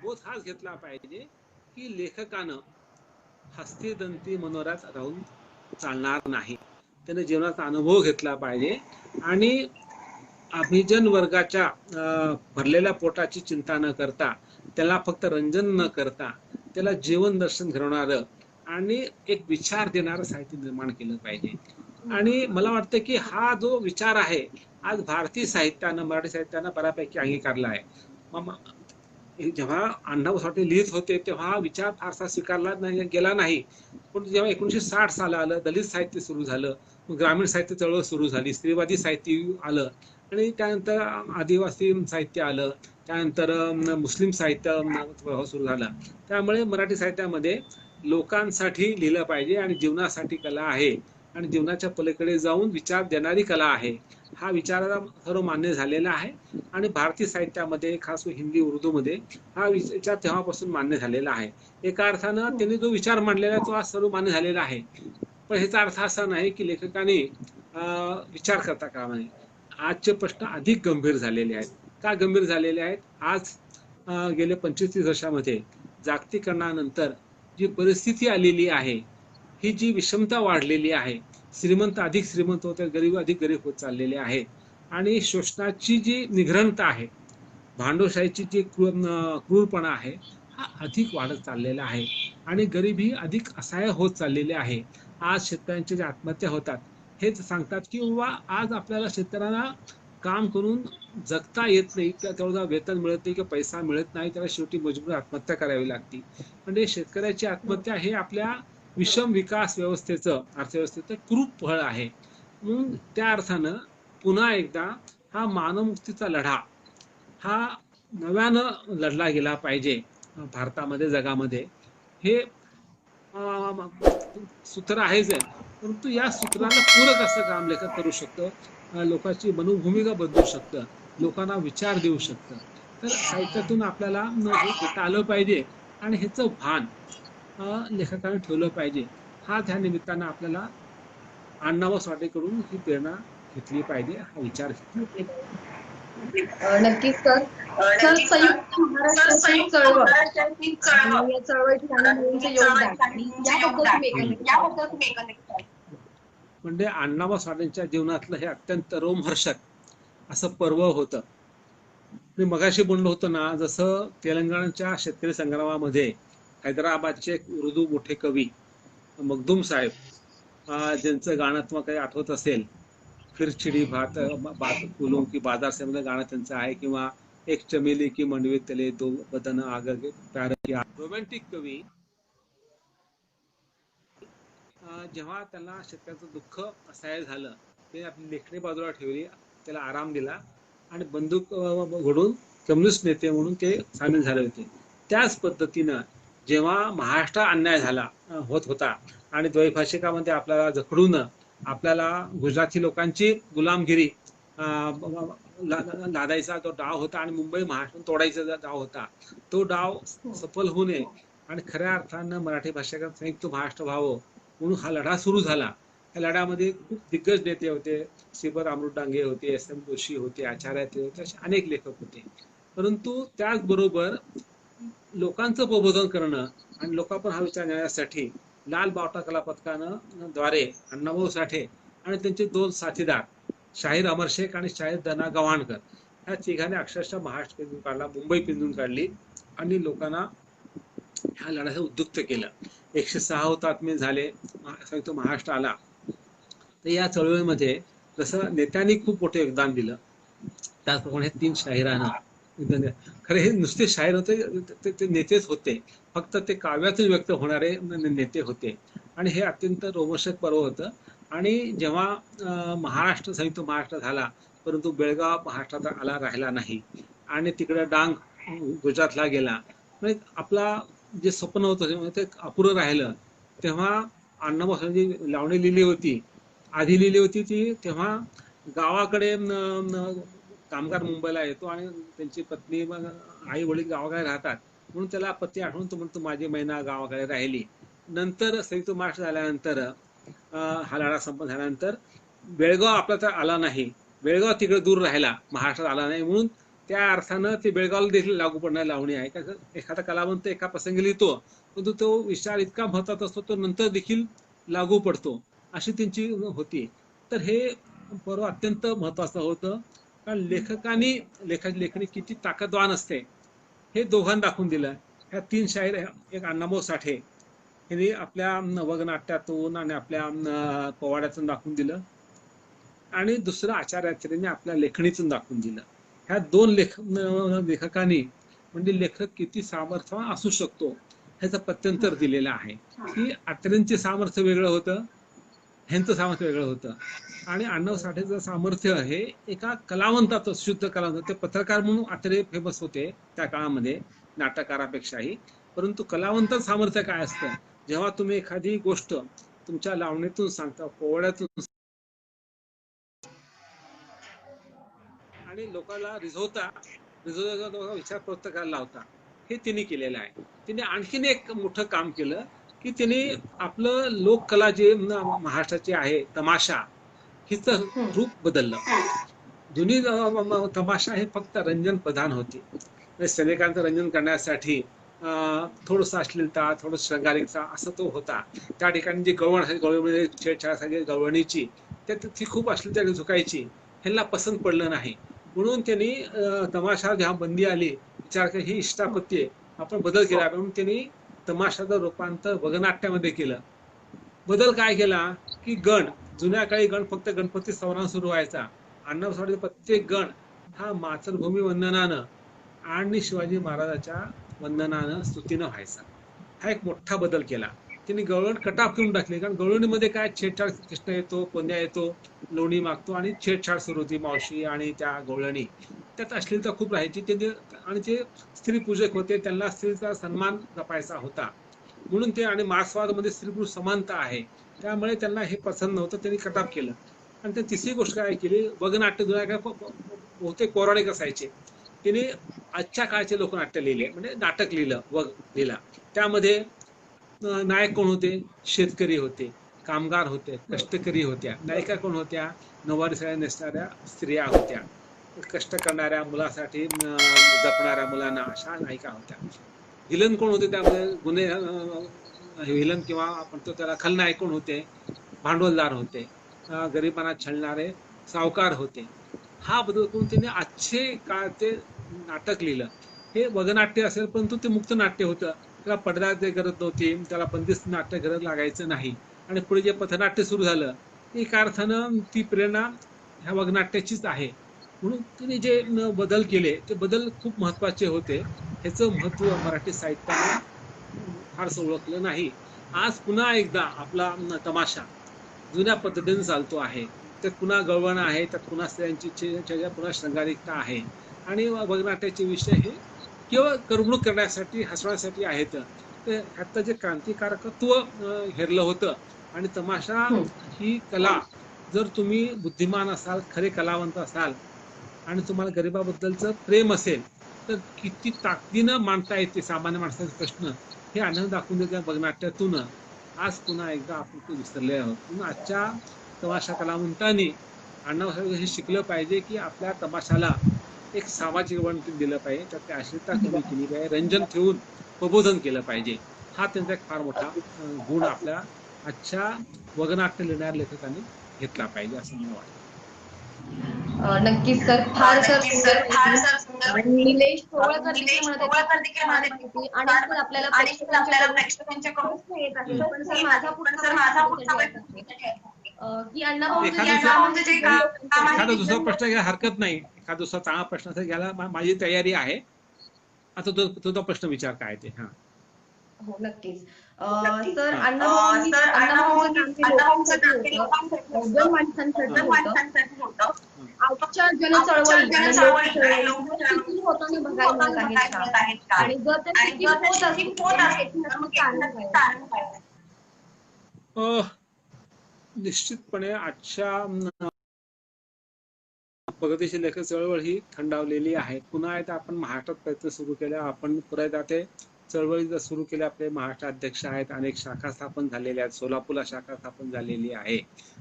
बोध हाच घेतला पाहिजे की लेखकानं हस्तिदंती मनोरात राहून चालणार नाही. त्याने जीवनाचा अनुभव घेतला पाहिजे आणि अभिजन वर्गाच्या भरलेल्या पोटाची चिंता न करता, त्याला फक्त रंजन न करता, त्याला जीवन दर्शन घडवणारं आणि एक विचार देणारं साहित्य निर्माण केलं पाहिजे. आणि मला वाटतं की हा जो विचार आहे आज भारतीय साहित्यानं, मराठी साहित्यानं बऱ्यापैकी अंगीकारला आहे. जेव्हा अण्णाभाऊ साठे लिहित होते तेव्हा हा विचार फारसा स्वीकारला गेला नाही. पण जेव्हा 1960 साल आलं, दलित साहित्य सुरू झालं, ग्रामीण साहित्य चळवळ सुरू झाली, स्त्रीवादी साहित्य आलं आणि त्यानंतर आदिवासी साहित्य आलं, त्यानंतर मुस्लिम साहित्य सुरू झालं. त्यामुळे मराठी साहित्यामध्ये लोकांसाठी लिहिलं पाहिजे आणि जीवनासाठी कला आहे आणि जीवनाच्या पलीकडे जाऊन विचार देणारी कला आहे. हा विचाराला सर्व मान्य झालेला आहे आणि भारतीय साहित्यामध्ये खास हिंदी उर्दूमध्ये हा विचार तेव्हापासून मान्य झालेला आहे. एका अर्थानं त्यांनी जो विचार मांडलेला आहे तो आज सर्व मान्य झालेला आहे. पण ह्याचा अर्थ असा नाही की लेखकाने विचार करता कामा नये. आजचे प्रश्न अधिक गंभीर झालेले आहेत. का गंभीर झालेले आहेत? आज गेल्या 25-30 वर्षामध्ये जागतिकीकरणानंतर जी परिस्थिती आलेली आहे, ही जी विषमता वाढलेली आहे, श्रीमंत अधिक श्रीमंत होते, गरीब अधिक गरीब होत चाललेले आहेत आणि शोषणाची जी निग्रहणता आहे, भांडवलशाहीची जी क्रूरपणा आहे हा अधिक वाढत चाललेला आहे आणि गरिबी अधिक असहाय्य होत चाललेली आहे. आज शेतकऱ्यांच्या ज्या आत्महत्या होतात हेच सांगतात की बाबा आज आपल्याला शेतकऱ्यांना काम करून जगता येत नाही, तेवढं वेतन मिळत नाही किंवा पैसा मिळत नाही, त्याला शेवटी मजबूर आत्महत्या करावी लागते. म्हणजे शेतकऱ्याची आत्महत्या हे आपल्या विषम विकास व्यवस्थेचं, अर्थव्यवस्थेचं क्रूप फळ आहे. म्हणून त्या अर्थानं पुन्हा एकदा हा मानवमुक्तीचा लढा हा नव्यानं लढला गेला पाहिजे भारतामध्ये, जगामध्ये. हे सूत्र आहेच आहे, परंतु या सूत्राला पूरक असं काम लेखक करू शकतं, लोकांची मनोभूमिका बदलू शकतं, लोकांना विचार देऊ शकतं. तर साहित्यातून आपल्याला हे घेता आलं पाहिजे आणि ह्याचं भान लेखकाने ठेवलं पाहिजे. हा त्या निमित्तानं आपल्याला अण्णाभाऊ साठेकडून ही प्रेरणा घेतली पाहिजे, हा विचार घेतला. नक्कीच सर. सर, संयुक्त महाराष्ट्राची चळवळ आणि या चळवळीत मुलींचं योगदान आणि याबद्दल तुम्ही एकंदरीत म्हणजे अण्णाभाऊ साठेंच्या जीवनातलं हे अत्यंत रोमहर्षक असं पर्व होतं. मी मगाशी बोललो होतो ना, जसं तेलंगणाच्या शेतकरी संग्रामामध्ये हैदराबादचे एक उर्दू मोठे कवी मखदूम साहेब, ज्यांचं गाणं तुम्हाला काही आठवत असेल, फिर चिडी भात फुलों की बाजार से मध्ये गाणं त्यांचं आहे, किंवा एक चमेली की मंडवे तले दो बदन आगर प्यार किया. रोमॅन्टिक कवी जेव्हा त्यांना शेतकऱ्याचं दुःख असहाय्य झालं, ते आपली लेखणी बाजूला ठेवली, त्याला आराम दिला आणि बंदूक घडून कम्युनिस्ट नेते म्हणून ते सामील झाले होते. त्याच पद्धतीनं जेव्हा महाराष्ट्र अन्याय झाला होत होता आणि द्वैभाषिकामध्ये आपल्याला जखडून आपल्याला गुजराती लोकांची गुलामगिरी लादायचा जो डाव होता आणि मुंबई महाराष्ट्र तोडायचा डाव होता, तो डाव सफल होऊ नये आणि खऱ्या अर्थानं मराठी भाषेचा संयुक्त महाराष्ट्र व्हावं म्हणून हा लढा सुरू झाला. या लढ्यामध्ये खूप दिग्गज नेते होते, श्रीपद अमृत डांगे होते, SM जोशी होते, आचार्य होते, असे अनेक लेखक होते. परंतु त्याचबरोबर लोकांचं प्रबोधन करणं आणि लोकांपर्यंत हा विचार नेण्यासाठी लाल बावटा कला पथकानं द्वारे अण्णाभाऊ साठे आणि त्यांचे 2 साथीदार शाहीर अमर शेख आणि शाहीर दना गव्हाणकर या तिघांनी अक्षरशः महाराष्ट्र पिंजून काढला, मुंबई पिंजून काढली आणि लोकांना ह्या लढ्याला उद्युक्त केलं. 106 हुतात्मे झाले, संयुक्त महाराष्ट्र आला. तर या चळवळीमध्ये जसं नेत्यांनी खूप मोठं योगदान दिलं, त्याचप्रमाणे 3 शाहिरांना, खरे हे नुसते शाहीर होते, ते नेतेच होते, फक्त ते काव्यातून व्यक्त होणारे नेते होते आणि हे अत्यंत रोमहर्षक पर्व होतं. आणि जेव्हा महाराष्ट्र संयुक्त महाराष्ट्र झाला, परंतु बेळगाव महाराष्ट्रात राहिला नाही आणि तिकडे डांग गुजरातला गेला, म्हणजे आपला जे स्वप्न होतं ते अपुरं राहिलं. तेव्हा अण्णाभाऊ साठेंची लावणी लिहिली होती आधी लिहिली होती ती तेव्हा गावाकडे कामगार मुंबईला येतो आणि त्यांची पत्नी आई वडील गावाकडे राहतात म्हणून त्याला पती आठवून तो म्हणतो माझी मैना गावाकडे राहिली. नंतर संयुक्त महाराष्ट्र झाल्यानंतर हा लढा संपन्न झाल्यानंतर बेळगाव आपला तर आला नाही, बेळगाव तिकडे दूर राहिला, महाराष्ट्रात आला नाही, म्हणून त्या अर्थानं ते बेळगावला देखील लागू पडणारी लावणी आहे. का एखादा कलावंत एका प्रसंगी लिहितो परंतु तो विचार इतका महत्वाचा असतो तो नंतर देखील लागू पडतो, अशी त्यांची होती. तर हे पर्व अत्यंत महत्वाचं होतं कारण लेखकांनी लेखाची लेखणी किती ताकदवान असते हे दोघांनी दाखवून दिलं. ह्या 3 शाहीर, एक अण्णाभाऊ साठे यांनी आपल्या वगनाट्यातून आणि आपल्या पोवाड्यातून दाखवून दिलं आणि दुसरं आचार्याचार्यांनी आपल्या लेखणीतून दाखवून दिलं. ह्या 2 लेखकांनी म्हणजे लेखक किती सामर्थ्यवान असू शकतो ह्याचं प्रत्यंतर दिलेलं आहे. की आत्र्यांचे सामर्थ्य वेगळं होतं, ह्यांचं सामर्थ्य वेगळं होतं आणि अण्णाभाऊ साठेचं सामर्थ्य हे एका कलावंताचं, शुद्ध कलावंत. ते पत्रकार म्हणून आत्रे फेमस होते त्या काळामध्ये नाटककारापेक्षाही, परंतु कलावंताचं सामर्थ्य काय असतं, जेव्हा तुम्ही एखादी गोष्ट तुमच्या लावणीतून सांगता, पोवाड्यातून आणि लोकांना रिझवता विचार प्रवृत्त करायला लावता, हे त्यांनी केलेलं आहे. त्यांनी आणखीन एक मोठं काम केलं की त्यांनी आपलं लोककला जे महाराष्ट्राची आहे तमाशा, हिचं रूप बदललं. जुनी तमाशा हे फक्त रंजन प्रधान होती, सैनिकांचं रंजन करण्यासाठी थोडंसं अश्लीलता, थोडं श्रंगारिकता असं तो होता. त्या ठिकाणी जी गवळण असायची, गवळणीमध्ये छेडछाड असायची गवळणीची, त्यात ती खूप अश्लीलता झुकायची, ह्यांना पसंत पडलं नाही. म्हणून त्यांनी तमाशा जेव्हा बंदी आली, विचार केला ही इष्टापत्ती आहे, आपण बदल केला, म्हणून त्यांनी तमाशाचं रूपांतर वगनाट्यामध्ये केलं. बदल काय केला की गण, जुन्या काळी गण फक्त गणपती स्तवानं सुरू व्हायचा, अण्णाभाऊ साठे प्रत्येक गण हा मातृभूमी वंदनानं आणि शिवाजी महाराजाच्या वंदनानं स्तुतीनं व्हायचा. हा एक मोठा बदल केला. त्यांनी गवळण कटाप करून टाकली, कारण गवळणीमध्ये काय छेडछाड, कृष्ण येतो, कोण्या येतो, लोणी मागतो आणि छेडछाड सुरू होती मावशी आणि त्या गवळणी, त्यात अश्लीलता खूप राहायची. त्यांनी आणि ते स्त्री पूजक होते, त्यांना स्त्रीचा सन्मान जपायचा होता म्हणून ते, आणि मार्क्सवादमध्ये स्त्री पुरुष समानता आहे त्यामुळे त्यांना हे पसंत नव्हतं, त्यांनी कटाप केलं. आणि त्या तिसरी गोष्ट काय केली, वगनाट्य जुन्या काय बहुतेक पौराणिक असायचे, त्यांनी आजच्या काळचे लोकनाट्य लिहिले, म्हणजे नाटक लिहिलं, वग लिहिला. त्यामध्ये नायक कोण होते, शेतकरी होते, कामगार होते, कष्टकरी होत्या. नायिका कोण होत्या, नऊवारी साड्या नेसणाऱ्या स्त्रिया होत्या, कष्ट करणाऱ्या मुलासाठी जपणाऱ्या मुलांना, अशा नायिका होत्या. विलन कोण होते, त्यामध्ये गुन्हे विलन किंवा आपण तो त्याला खलनायक कोण होते, भांडवलदार होते, गरिबांना छळणारे सावकार होते. हा बदल करून त्यांनी आजचे काळचे नाटक लिहिलं. हे वगनाट्य असेल परंतु ते मुक्त नाट्य होतं, त्याला पडद्याची गरज नव्हती, त्याला बंदिस्त नाट्य गरज लागायचं नाही. आणि पुढे जे पथनाट्य सुरू झालं एका अर्थानं ती प्रेरणा ह्या वगनाट्याचीच आहे. म्हणून तिने जे बदल केले ते बदल खूप महत्वाचे होते. ह्याचं महत्व मराठी साहित्याने फारसं ओळखलं नाही. आज पुन्हा एकदा आपला तमाशा जुन्या पद्धतीने चालतो आहे, त्यात पुन्हा गवळण आहे, त्यात पुन्हा स्त्रियांची पुन्हा श्रंगारिकता आहे आणि वगनाट्याचे विषय हे केवळ करमणूक करण्यासाठी, हसवण्यासाठी आहेत. ते ह्याचं जे क्रांतिकारकत्व हेरलं होतं. आणि तमाशा ही कला, जर तुम्ही बुद्धिमान असाल, खरे कलावंत असाल आणि तुम्हाला गरिबाबद्दलचं प्रेम असेल तर किती ताकदीनं मांडता येते सामान्य माणसाचे प्रश्न, हे आनंद दाखवून देत्या वगनाट्यातून. आज पुन्हा एकदा आपण ते विसरले आहोत. म्हणून आजच्या तमाशा कलावंतांनी अण्णाभाऊ साठे हे शिकलं पाहिजे की आपल्या तमाशाला एक सामाजिक वळण दिलं पाहिजे, त्यात त्या अश्लीलता कमी केली पाहिजे, रंजन ठेवून प्रबोधन केलं पाहिजे. हा त्यांचा एक फार मोठा गुण आपल्या आजच्या वगनाट्य लिहिणाऱ्या लेखकांनी घेतला पाहिजे असं मला वाटतं. नक्कीच सर, फार सुंदर. निलेश कोवळकर देखील माहिती आणि सर आपल्याला प्रेक्षकांच्याकडून प्रश्न येत आहे. पण सर माझा पुढचा की अण्णाभाऊ एखादा दुसरा प्रश्न घ्यायला हरकत नाही, एखादा दुसरा चांगला प्रश्न असेल घ्यायला माझी तयारी आहे. आता तुझा प्रश्न विचार काय ते. हा हो नक्कीच. सर अण्णाभाऊंचं होतं. आजच्या जनचळवळी होताना बघायला मिळत आहेत का? आणि जर ते होत असेल निश्चितपणे आजच्या प्रगतीशील लेखक चळवळ ही थंडावलेली आहे. पुन्हा एकदा आपण महाराष्ट्रात प्रयत्न सुरू केले, आपण पुन्हा एकदा ते चळवळी सुरू केल्या. आपले महाराष्ट्र अध्यक्ष आहेत, अनेक शाखा स्थापन झालेल्या आहेत. सोलापूरला शाखा स्थापन झालेली आहे,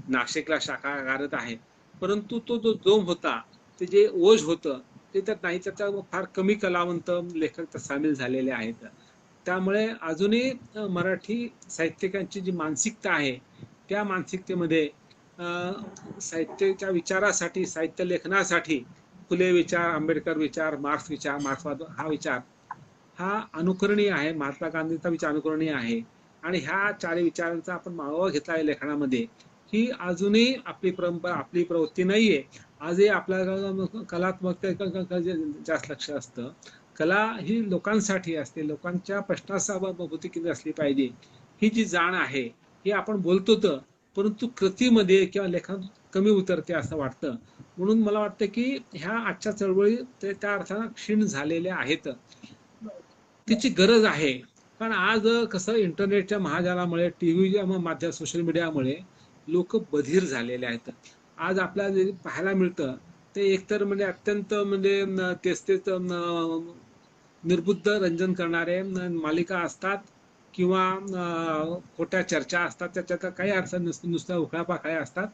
नाशिकला शाखा कार्यरत आहे. परंतु तो जो जोम होता, ते जे ओझ होतं ते त्यात नाही. त्याचा फार कमी कलावंत लेखक त्यात सामील झालेले आहेत. त्यामुळे अजूनही मराठी साहित्यिकांची जी मानसिकता आहे, त्या मानसिकतेमध्ये साहित्याच्या विचारासाठी, साहित्य लेखनासाठी फुले विचार, आंबेडकर विचार, मार्क्स विचार, मार्क्सवाद हा विचार हा अनुकरणीय आहे. महात्मा गांधींचा विचार अनुकरणीय आहे. आणि ह्या चारही विचारांचा आपण मागोवा घेतला आहे लेखनामध्ये. ही अजूनही आपली परंपरा, आपली प्रवृत्ती नाहीये. आजही आपल्या कलात्मकतेकडे जास्त लक्ष असतं. कला ही लोकांसाठी असते, लोकांच्या प्रश्नासहानुभूती केली असली पाहिजे, ही जी जाण आहे ही आपण बोलतो तर, परंतु कृतीमध्ये किंवा लेखनात कमी उतरते असं वाटतं. म्हणून मला वाटतं की ह्या आजच्या चळवळी त्या अर्थानं क्षीण झालेल्या आहेत. तिची गरज आहे. कारण आज कसं इंटरनेटच्या महाजालामुळे, टीव्हीच्या माध्यम, सोशल मीडियामुळे लोक बधीर झालेले आहेत. आज आपल्याला जे पाहायला मिळतं ते एकतर म्हणजे अत्यंत म्हणजे तेच तेच निर्बुद्ध रंजन करणारे मालिका असतात किंवा खोट्या चर्चा असतात, त्याच्यात काही अर्थ नसतो, नुसत्या उकळापाकळ्या असतात.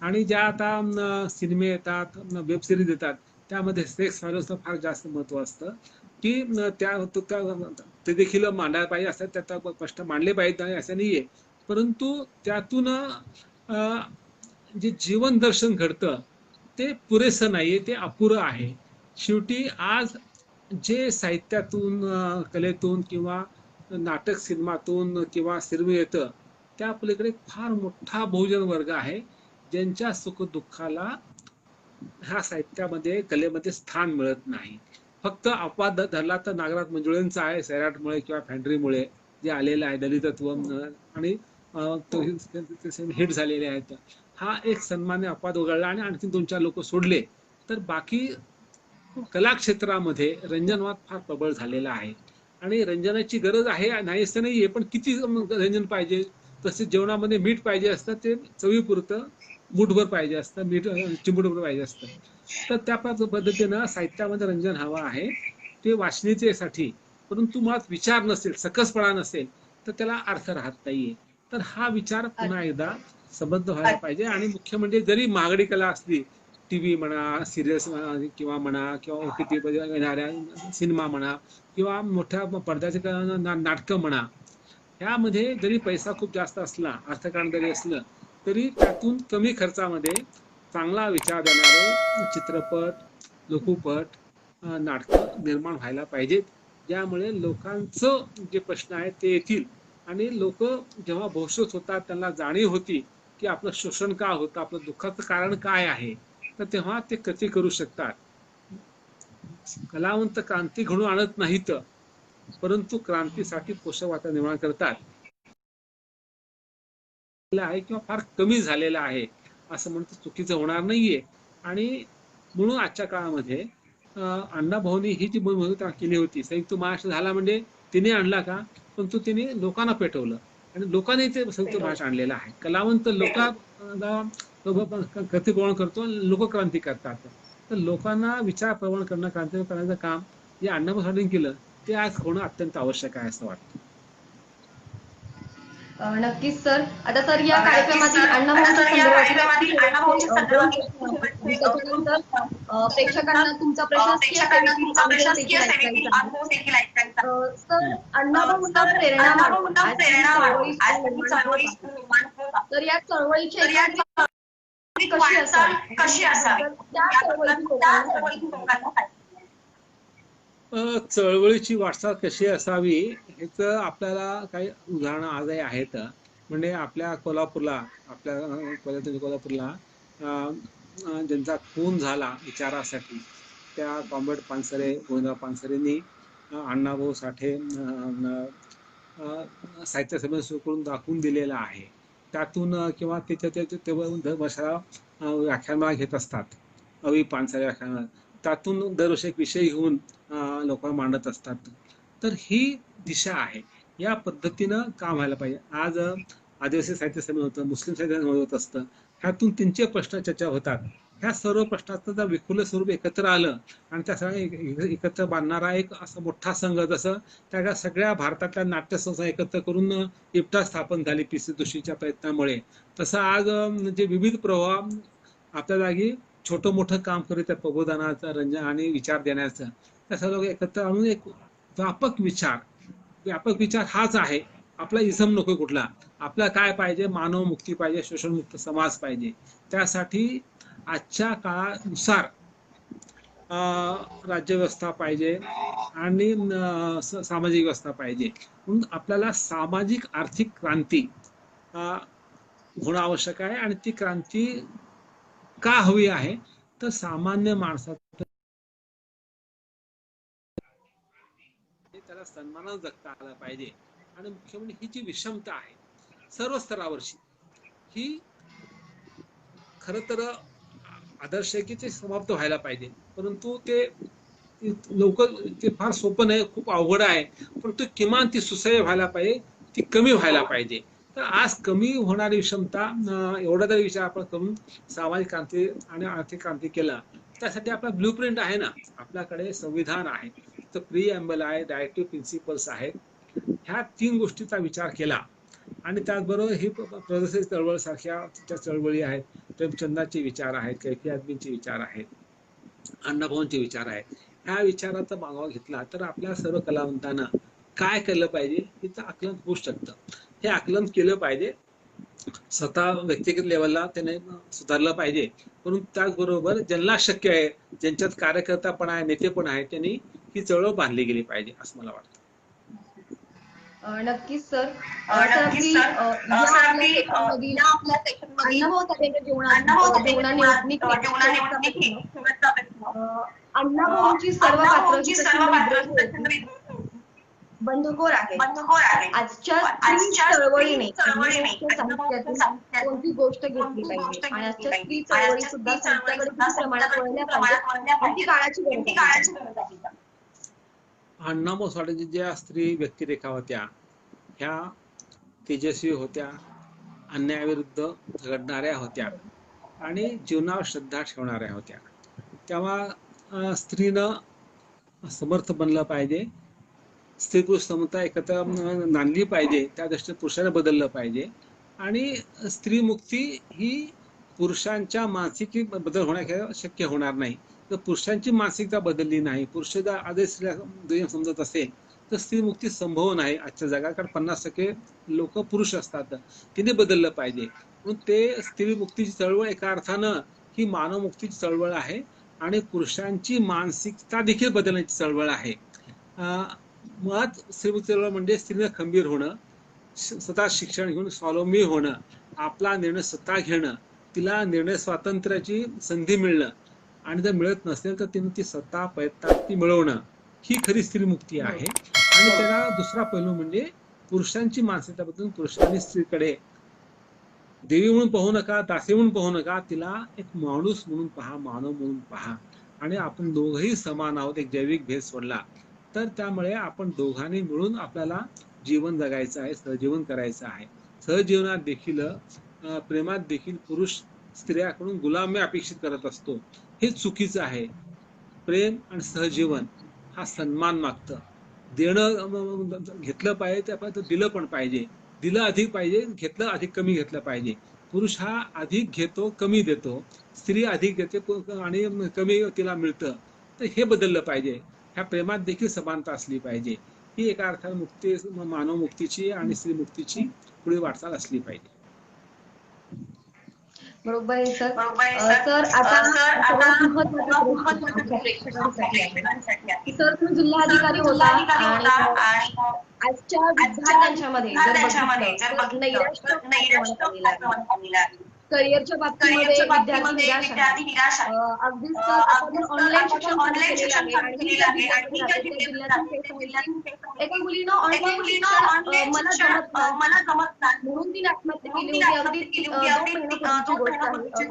आणि ज्या आता सिनेमे येतात, वेब सिरीज येतात, त्यामध्ये सेक्स व्हायलन्सचं फार जास्त महत्त्व असतं की ते देखील मांडायला पाहिजे असतात. त्याचा प्रश्न मांडले पाहिजे असं नाहीये. परंतु त्यातून जे जीवन दर्शन घडतं ते पुरेसं नाहीये, ते अपुरं आहे. शेवटी आज जे साहित्यातून, कलेतून किंवा नाटक सिनेमातून किंवा सिनेमा येतं, त्या पलीकडे फार मोठा बहुजन वर्ग आहे ज्यांच्या सुखदुःखाला ह्या साहित्यामध्ये, कलेमध्ये स्थान मिळत नाही. फक्त अपवाद धरला तर नागराज मंजुळेंचा आहे, सैराटमुळे किंवा फॅन्ड्रीमुळे जे आलेलं आहे, दलितत्व आणि हिट झालेले आहेत. हा एक सन्मान्य अपवाद वगळला आणि आणखी 2-4 लोक सोडले तर बाकी कला क्षेत्रामध्ये रंजनवाद फार प्रबळ झालेला आहे. आणि रंजनाची गरज आहे, नाही असं नाहीये, पण किती रंजन पाहिजे? तसेच जेवणामध्ये मीठ पाहिजे असतं, ते चवीपुरतं मूठभर पाहिजे असतं, मीठ चिमूटभर पाहिजे असतं. तर त्या पद्धतीनं साहित्यामध्ये रंजन हवं आहे, ते वाचनीयतेसाठी. परंतु मुळात विचार नसेल, सकसपणा नसेल तर त्याला अर्थ राहत नाहीये. तर हा विचार पुन्हा एकदा संबद्ध व्हायला पाहिजे. आणि मुख्य म्हणजे जरी महागडी कला असली, टीव्ही म्हणा, सिरियल्स किंवा म्हणा, किंवा OTT येणाऱ्या सिनेमा म्हणा, किंवा मोठ्या पडद्याचे नाटकं म्हणा, ह्यामध्ये जरी पैसा खूप जास्त असला, अर्थकारण जरी असलं, तरी त्यातून कमी खर्चामध्ये चांगला विचार देणारे चित्रपट, लघुपट, नाटकं निर्माण व्हायला पाहिजेत, ज्यामुळे लोकांचं जे प्रश्न आहेत ते येतील. आणि लोक जेव्हा भविष्यात होतात, त्यांना जाणीव होती की आपलं शोषण का होतं, आपलं दुःखाचं कारण काय आहे, तर तेव्हा ते कृती करू शकतात. कलावंत क्रांती घडून आणत नाहीत, परंतु क्रांतीसाठी पोषक वातावरण निर्माण करतात आहे किंवा फार कमी झालेला आहे असं म्हणतो चुकीचं होणार नाहीये. आणि म्हणून आजच्या काळामध्ये अण्णाभाऊंनी ही जी मोहीम केली होती, संयुक्त महाराष्ट्र झाला म्हणजे तिने आणला का, परंतु तिने लोकांना पेटवलं आणि लोकांनी ते संयुक्त महाराष्ट्र आणलेलं आहे. कलावंत लोकांना कृती प्रवण करतो, लोकक्रांती करतात. तर लोकांना विचार प्रवण करणं, क्रांती करण्याचं काम जे अण्णाभाऊ केलं ते आज होणं अत्यंत आवश्यक आहे असं वाटतं. नक्कीच सर. आता तर या कार्यक्रमातील प्रेक्षकांना तुमचा प्रशासकीय सेवेतील अनुभव देखील ऐकायचा. सर, अण्णाभाऊंना प्रेरणा तर या चळवळीची कशी असावी? चळवळीची वाटचाल कशी असावी ह्याच आपल्याला काही उदाहरणं आजही आहेत. म्हणजे आपल्या कोल्हापूरला, कोल्हापूरला ज्यांचा खून झाला विचारासाठी, त्या कॉम्रेड पानसरे, गोविंदराव पानसरेंनी अण्णाभाऊ साठे साहित्य संमेलन सुरू करून दाखवून दिलेलं आहे. त्यातून किंवा दर वर्षाला व्याख्यानमाला घेत असतात, अवी पानसरे व्याख्यान, त्यातून दरवर्षी एक विषय घेऊन लोकांना मांडत असतात. तर ही दिशा आहे, या पद्धतीनं काम व्हायला पाहिजे. आज आदिवासी साहित्य संमेलन होतं, मुस्लिम साहित्य संमेलन होत असतं. ह्यातून त्यांचे प्रश्न चर्चा होतात. ह्या सर्व प्रश्नाचं जर विखुरलं स्वरूप एकत्र आलं आणि त्या सगळ्या एकत्र बांधणारा एक असा मोठा संघ, जसं त्या सगळ्या भारतातल्या नाट्यसंस्था एकत्र करून इप्टा स्थापन झाली पी.सी. जोशीच्या प्रयत्नामुळे, तसं आज जे विविध प्रवाह आपल्या जागी छोटं मोठं काम करत आहे, प्रबोधनाचं, रंजन आणि विचार देण्याचं, त्या सर्व एकत्र आणून एक व्यापक विचार हाच आहे. आपला इझम नको कुठला, आपला काय पाहिजे, मानव मुक्ती पाहिजे, शोषणमुक्त समाज पाहिजे. त्यासाठी आजच्या काळानुसार राज्यव्यवस्था पाहिजे आणि सामाजिक व्यवस्था पाहिजे. म्हणून आपल्याला सामाजिक आर्थिक क्रांती होणं आवश्यक आहे. आणि ती क्रांती का हवी आहे, तर सामान्य माणसाचं त्याला सन्मानानं जगता आला पाहिजे. आणि मुख्य म्हणजे ही जी विषमता आहे सर्व स्तरावरची, ही खरं तर आदर्श आहे की ते समाप्त व्हायला पाहिजे. परंतु ते लवकर, ते फार सोपं नाही, खूप अवघड आहे. परंतु किमान ती सुसह्य व्हायला पाहिजे, ती कमी व्हायला पाहिजे. तर आज कमी होणारी विषमता, एवढा जरी विचार आपण करून सामाजिक क्रांती आणि आर्थिक क्रांती केला, त्यासाठी आपला ब्ल्यूप्रिंट आहे ना, आपल्याकडे संविधान आहे, तर प्रिअम्बल आहे, डायरेक्टिव्ह प्रिन्सिपल्स आहेत. ह्या 3 गोष्टीचा विचार केला आणि त्याचबरोबर ही प्रगतशील चळवळ सारख्या चळवळी आहेत, प्रेमचंदाचे विचार आहेत, कैफी आदमींचे विचार आहेत, अण्णाभाऊंचे विचार आहेत. ह्या विचाराचा मागोवा घेतला तर आपल्या सर्व कलावंतांना काय केलं पाहिजे याचं आकलन होऊ शकतं. हे आकलन केलं पाहिजे, स्वतः व्यक्तिगत लेवलला त्याने सुधारलं पाहिजे. परंतु त्याचबरोबर ज्यांना शक्य आहे, ज्यांच्यात कार्यकर्तापण आहे, नेतेपण आहे, त्यांनी ही चळवळ बांधली गेली पाहिजे असं मला वाटतं. नक्कीच सर. अण्णाभाऊ अण्णाभाऊंची सर्व पात्र बंधुखोर आहे. आजच्या चळवळीने कोणती गोष्ट घेतली पाहिजे आणि आजच्या स्त्री चळवळी सुद्धा साहित्याकडे किती प्रमाणात वळल्या पाहिजे, ती काळाची गरज आहे. अण्णाभाऊ साठेंच्या ज्या स्त्री व्यक्तिरेखा होत्या, ह्या तेजस्वी होत्या, अन्यायाविरुद्ध झगडणाऱ्या होत्या आणि जीवनावर श्रद्धा ठेवणाऱ्या होत्या. तेव्हा स्त्रीनं समर्थ बनलं पाहिजे, स्त्री पुरुष समता एकत्र नांदली पाहिजे, त्या दृष्टीने पुरुषाने बदललं पाहिजे. आणि स्त्री मुक्ती ही पुरुषांच्या मानसिक बदल होण्याशिवाय शक्य होणार नाही. तर पुरुषांची मानसिकता बदलली नाही, पुरुष जर आधी स्त्रिया समजत असेल तर स्त्री मुक्ती संभव नाही आजच्या जगात, कारण 50% लोक पुरुष असतात. तिने बदललं पाहिजे. म्हणून ते स्त्री मुक्तीची चळवळ एका अर्थानं ही मानव मुक्तीची चळवळ आहे आणि पुरुषांची मानसिकता देखील बदलण्याची चळवळ आहे. मुळात स्त्रीमुक्ती चळवळ म्हणजे स्त्रीनं खंबीर होणं, स्वतः शिक्षण घेऊन स्वावलंबी होणं, आपला निर्णय स्वतः घेणं, तिला निर्णय स्वातंत्र्याची संधी मिळणं, आणि जर मिळत नसेल तर तिने ती स्वतः प्रयत्नात ती मिळवणं, ही खरी स्त्री मुक्ती आहे. आणि त्याला दुसरा पैलू म्हणजे पुरुषांची मानसिकता बदलून पुरुषांनी स्त्रीकडे देवी म्हणून पाहू नका, दासी म्हणून पाहू नका, तिला एक माणूस म्हणून पहा, मानव म्हणून पहा. आणि आपण दोघंही समान आहोत, एक जैविक भेद सोडला तर. त्यामुळे आपण दोघांनी मिळून आपल्याला जीवन जगायचं आहे, सहजीवन करायचं आहे. सहजीवनात देखील, प्रेमात देखील पुरुष स्त्रियाकडून गुलामी अपेक्षित करत असतो, हे चुकीचं आहे. प्रेम आणि सहजीवन हा सन्मान मागतं, देणं घेतलं पाहिजे, त्यापर्यंत दिलं पण पाहिजे, दिलं अधिक पाहिजे, घेतलं अधिक कमी घेतलं पाहिजे. पुरुष हा अधिक घेतो, कमी देतो, स्त्री अधिक देते आणि कमी तिला मिळतं. तर हे बदललं पाहिजे. ह्या प्रेमात देखील समानता असली पाहिजे. ही एका अर्थाने मुक्ती, मानव मुक्तीची आणि स्त्री मुक्तीची पुढे वाटचाल असली पाहिजे. बरोबर आहे सर. सर आता सर्वात महत्त्वाचं सर, तुम्ही जिल्हाधिकारी होता आणि आजच्या विद्यार्थ्यांच्या मध्ये जर बघितलं करिअरच्या बाबतीमध्ये विद्यार्थी निराश आहे. अगदीच ऑनलाईन शिक्षण एका मुलीनं ऑनलाईन मला जमत नाही म्हणून तिने आत्महत्या केली होती. अगदी 2 महिन्यापूर्वीची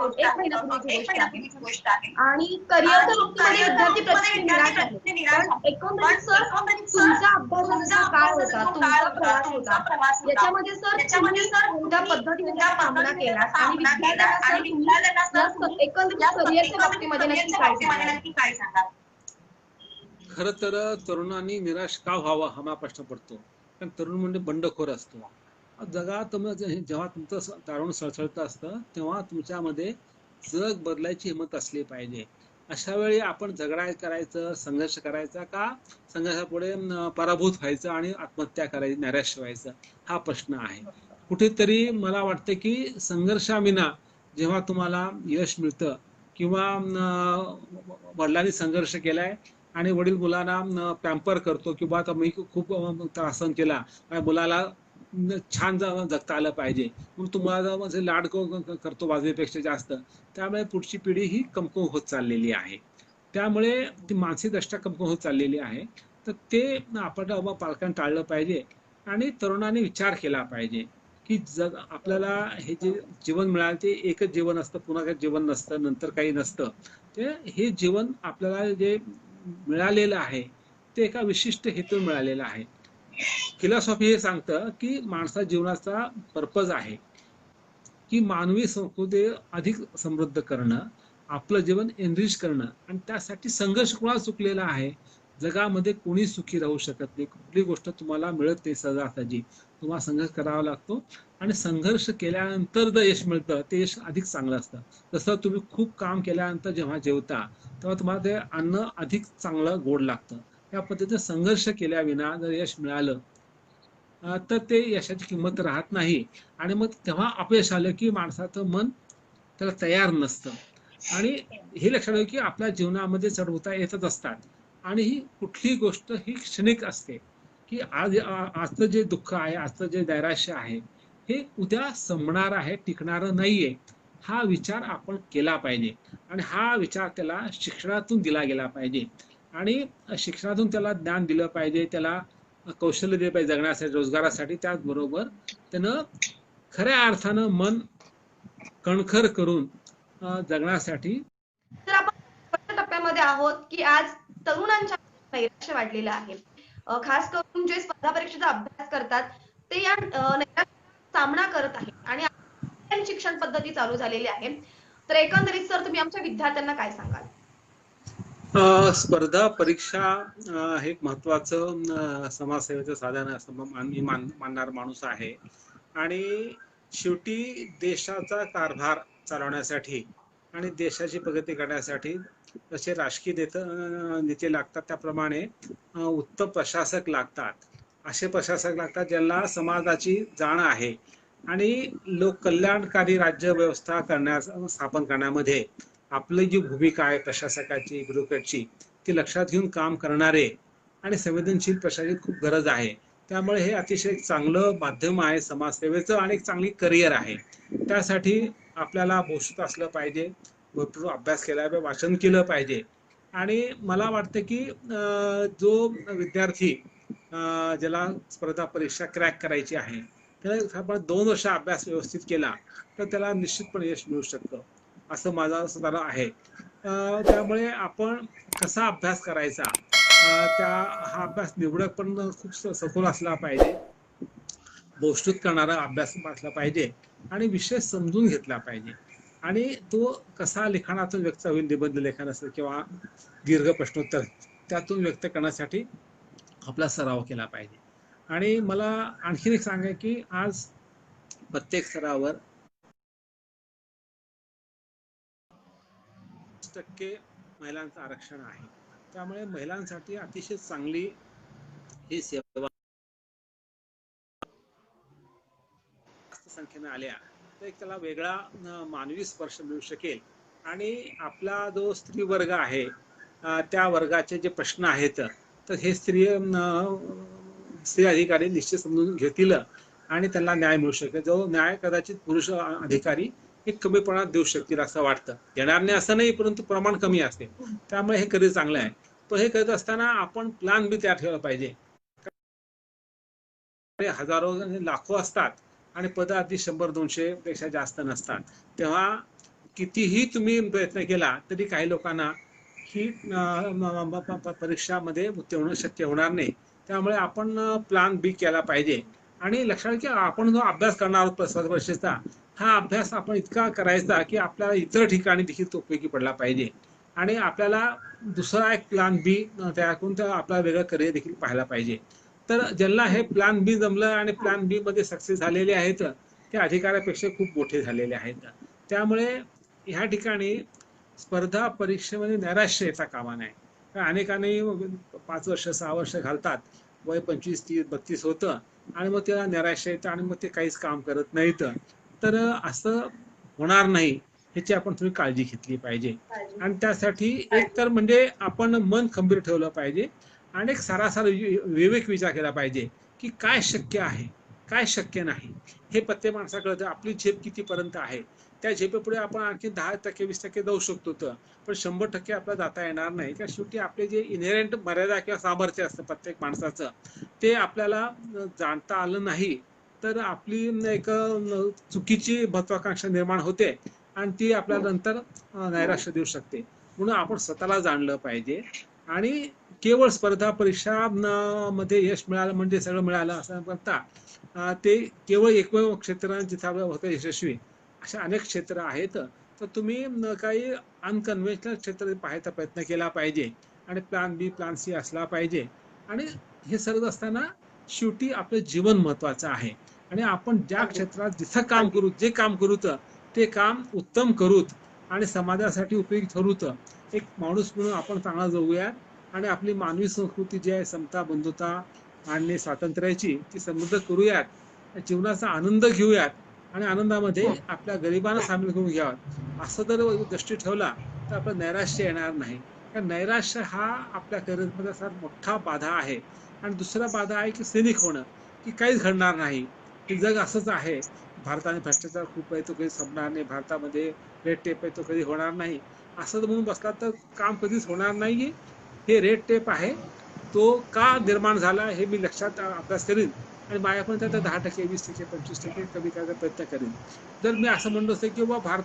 गोष्ट आहे. आणि करिअरच्या बाबतीमध्ये विद्यार्थी प्रत्येक निराश आहे. पण एकंदरीत सर, तुमचा अभ्यासाचा अभ्यासाचा काळ होता, तुमचा प्रवास होता, याच्यामध्ये सर तुम्ही कोणत्या पद्धतीने त्याचा सामना केला आणि विद्यार्थ्यांना सर तुम्ही या एकंदरीत करिअरच्या बाबतीमध्ये नक्की काय सांगाल? खरं तर तरुणांनी निराश का व्हावं हा मला प्रश्न पडतो. कारण तरुण म्हणजे बंडखोर असतो. जगात जेव्हा तुमचं तारुण सळसळतं असतं तेव्हा तुमच्यामध्ये जग बदलायची हिंमत असली पाहिजे. अशा वेळी आपण झगडा करायचं, संघर्ष करायचा का संघर्षापुढे पराभूत व्हायचं आणि आत्महत्या करायची, नैराश्य व्हायचं, हा प्रश्न आहे. कुठेतरी मला वाटतं की संघर्षाविना जेव्हा तुम्हाला यश मिळतं किंवा वडिलांनी संघर्ष केलाय आणि वडील मुलांना पॅम्पर करतो किंवा आता मी खूप त्रास सहन केला, मुलाला छान जगता आलं पाहिजे म्हणून तुम्हाला म्हणजे लाड करतो वाजवेपेक्षा जास्त, त्यामुळे पुढची पिढी ही कमकुवत होत चाललेली आहे. त्यामुळे ती मानसिक दृष्ट्या कमकुवत होत चाललेली आहे. तर ते आपण पालकांनी टाळलं पाहिजे आणि तरुणांनी विचार केला पाहिजे की जग आपल्याला हे जे जीवन मिळालं ते एकच जीवन असतं, पुन्हा काही जीवन नसतं, नंतर काही नसतं. ते हे जीवन आपल्याला जे मिळालेलं आहे ते एका विशिष्ट हेतून मिळालेलं आहे. फिलॉसॉफी हे सांगतं की माणसा जीवनाचा पर्पज आहे की मानवी संस्कृती अधिक समृद्ध करणं, आपलं जीवन एनरिच करणं आणि त्यासाठी संघर्ष कोणाला चुकलेला आहे. जगामध्ये कोणी सुखी राहू शकत नाही. कुठली गोष्ट तुम्हाला मिळत नाही सहजासहजी. तुम्हाला संघर्ष करावा लागतो आणि संघर्ष केल्यानंतर जर यश मिळतं ते यश अधिक चांगलं असतं. जसं तुम्ही खूप काम केल्यानंतर जेव्हा जेवता तेव्हा तुम्हाला ते अन्न अधिक चांगलं गोड लागतं. या पद्धतीने संघर्ष केल्याविना जर यश मिळालं तर ते यशाची किंमत राहत नाही आणि मग तेव्हा अपयश आलं की माणसाचं मन त्याला तयार नसतं. आणि हे लक्षात ठेवा की आपल्या जीवनामध्ये चढउतार येतच असतात आणि ही कुठली गोष्ट ही क्षणिक असते की आजचं जे दुःख आहे, आजचं जे नैराश्य आहे हे उद्या संपणार आहे, टिकणारं नाहीये. हा विचार आपण केला पाहिजे आणि हा विचार त्याला शिक्षणातून दिला गेला पाहिजे आणि शिक्षणातून त्याला ज्ञान दिलं पाहिजे, त्याला कौशल्य दिलं पाहिजे जगण्यासाठी, रोजगारासाठी. त्याचबरोबर त्यानं खऱ्या अर्थानं मन कणखर करून जगण्यासाठी. तर आपण शेवटच्या टप्प्यामध्ये आहोत की आज तरुणांच्या नैराश्य वाढलेलं आहे. खास करून जे स्पर्धा परीक्षेचा अभ्यास करतात ते या नैराश्याचा सामना करत आहेत आणि ऑनलाईन शिक्षण पद्धती चालू झालेली आहे. तर एकंदरीत सर तुम्ही आमच्या विद्यार्थ्यांना काय सांगाल? स्पर्धा परीक्षा हे एक महत्वाचं समाजसेवेचं साधन असं मी मानणार माणूस आहे आणि शेवटी देशाचा कारभार चालवण्यासाठी आणि देशाची प्रगती करण्यासाठी जसे राजकीय नेते लागतात त्याप्रमाणे उत्तम प्रशासक लागतात. असे प्रशासक लागतात ज्यांना समाजाची जाण आहे आणि लोककल्याणकारी राज्य व्यवस्था स्थापन करण्यामध्ये आपली जी भूमिका आहे प्रशासकाची, ब्युरोक्रेटची, ती लक्षात घेऊन काम करणारे आणि संवेदनशील प्रशासक खूप गरज आहे. त्यामुळे हे अतिशय चांगलं माध्यम आहे समाजसेवेचं आणि एक चांगली करिअर आहे. त्यासाठी आपल्याला बोलत असलं पाहिजे, भरपूर अभ्यास केला पाहिजे, वाचन केलं पाहिजे आणि मला वाटतं की जो विद्यार्थी ज्याला स्पर्धा परीक्षा क्रॅक करायची आहे त्याला आपण 2 वर्ष अभ्यास व्यवस्थित केला तर त्याला निश्चितपणे यश मिळू शकतं असं माझा सुधारणा आहे. त्यामुळे आपण कसा अभ्यास करायचा हा अभ्यास निवडक पण खूप सखोल असला पाहिजे, बौष्टिक करणारा अभ्यास असला पाहिजे आणि विषय समजून घेतला पाहिजे आणि तो कसा लिखाणातून व्यक्त होईल, निबंध लेखन असेल किंवा दीर्घ प्रश्नोत्तर त्यातून व्यक्त करण्यासाठी आपला सराव केला पाहिजे. आणि मला आणखीन एक सांगाय की आज प्रत्येक स्तरावर 30% महिलांचं आरक्षण आहे. त्यामुळे महिलांसाठी अतिशय चांगली ही सेवा जास्त संख्येने आल्या तर एक त्याला वेगळा मानवी स्पर्श मिळू शकेल आणि आपला जो स्त्री वर्ग आहे त्या वर्गाचे जे प्रश्न आहेत तर हे स्त्री अधिकारी निश्चित समजून घेतील आणि त्यांना न्याय मिळू शकेल. जो न्याय कदाचित पुरुष अधिकारी एक कमी प्रमाणात देऊ शकतील असं वाटतं. देणार नाही असं नाही, परंतु प्रमाण कमी असते. त्यामुळे हे कधी चांगलं आहे. पण हे करत असताना आपण प्लॅन बी तयार ठेवला पाहिजे. हजारो लाखो असतात आणि पद अगदी 100-200 पेक्षा जास्त नसतात. तेव्हा कितीही तुम्ही प्रयत्न केला तरी काही लोकांना ही परीक्षामध्ये उत्तीर्ण शक्य होणार नाही. त्यामुळे आपण प्लॅन बी केला पाहिजे. आणि लक्षात घ्या, आपण जो अभ्यास करणार आहोत स्पर्धा परीक्षेचा, हा अभ्यास आपण इतका करायचा की आपल्याला इतर ठिकाणी देखील तो उपयोगी पडला पाहिजे. आणि आपल्याला दुसरा एक प्लॅन बी तयार करून त्या आपला वेगळं करिअर देखील पाहायला पाहिजे. तर ज्यांना हे प्लॅन बी जमलं आणि प्लॅन बी मध्ये सक्सेस झालेले आहेत, ते अधिकाऱ्यापेक्षा खूप मोठे झालेले आहेत. त्यामुळे ह्या ठिकाणी स्पर्धा परीक्षेमध्ये नैराश्य येता कामा नये. कारण अनेकांनी 5 वर्ष 6 वर्ष घालतात, वय 25 30 32 होतं, आणि मग त्याला नैराश्य येतं आणि मग ते काहीच काम करत नाहीत. तर असं होणार नाही ह्याची आपण थोडी काळजी घेतली पाहिजे. आणि त्यासाठी एक तर म्हणजे आपण मन खंबीर ठेवलं पाहिजे आणि एक सारासार विवेक विचार केला पाहिजे की काय शक्य आहे, काय शक्य नाही. हे प्रत्येक माणसाकडे कळतं. आपली झेप कितीपर्यंत आहे, त्या झेपेपुढे आपण आणखी 10% 20% जाऊ शकतो, पण 100% आपल्याला जाता येणार नाही. कारण शेवटी आपले जे इनहेरंट मर्यादा किंवा सामर्थ्य असतं प्रत्येक माणसाचं, ते आपल्याला जाणता आलं नाही तर आपली एक चुकीची महत्वाकांक्षा निर्माण होते आणि ती आपल्याला नंतर नैराश्य देऊ शकते. म्हणून आपण स्वतःला जाणलं पाहिजे. आणि केवळ स्पर्धा परीक्षा मध्ये यश मिळालं म्हणजे सगळं मिळालं असं म्हणता, ते केवळ एकमेव क्षेत्र जिथे आपलं होतं यशस्वी, अशा अनेक क्षेत्र आहेत. तर तुम्ही काही अनकन्व्हेन्शनल क्षेत्र पाहायचा प्रयत्न केला पाहिजे आणि प्लॅन बी प्लॅन सी असला पाहिजे. आणि हे सर्व असताना शेवटी आपलं जीवन महत्वाचं आहे. आणि आपण ज्या क्षेत्रात जिथं काम करू, जे काम करूत, ते काम उत्तम करूत आणि समाजासाठी उपयोगी ठरूत. एक माणूस म्हणून आपण चांगला जगूयात आणि आपली मानवी संस्कृती जी आहे, समता बंधुता आणि स्वातंत्र्याची, ती समृद्ध करूयात. जीवनाचा आनंद घेऊयात आणि आनंदामध्ये आपल्या गरिबांना सामील करून घ्यावं. असं जर दृष्टी ठेवला तर आपलं नैराश्य येणार नाही. कारण नैराश्य हा आपल्या करिअरमध्ये असा मोठा बाधा आहे. आणि दुसरा बाधा आहे की सैनिक होणं, की काहीच घडणार नाही, की जग असंच आहे. भारताने भ्रष्टाचार खूप आहे, तो कधी संपणार नाही. भारतामध्ये रेड टेप आहे, तो कधी होणार नाही. असं म्हणून बसला तर काम कधीच होणार नाही. हे रेड टेप आहे, तो का निर्माण झाला हे मी लक्षात अभ्यास करीन आणि माझ्यापर्यंत त्यात 10% 20% 25% कमी करायचा प्रयत्न करेन. जर मी असं म्हणलो असेल की बाबा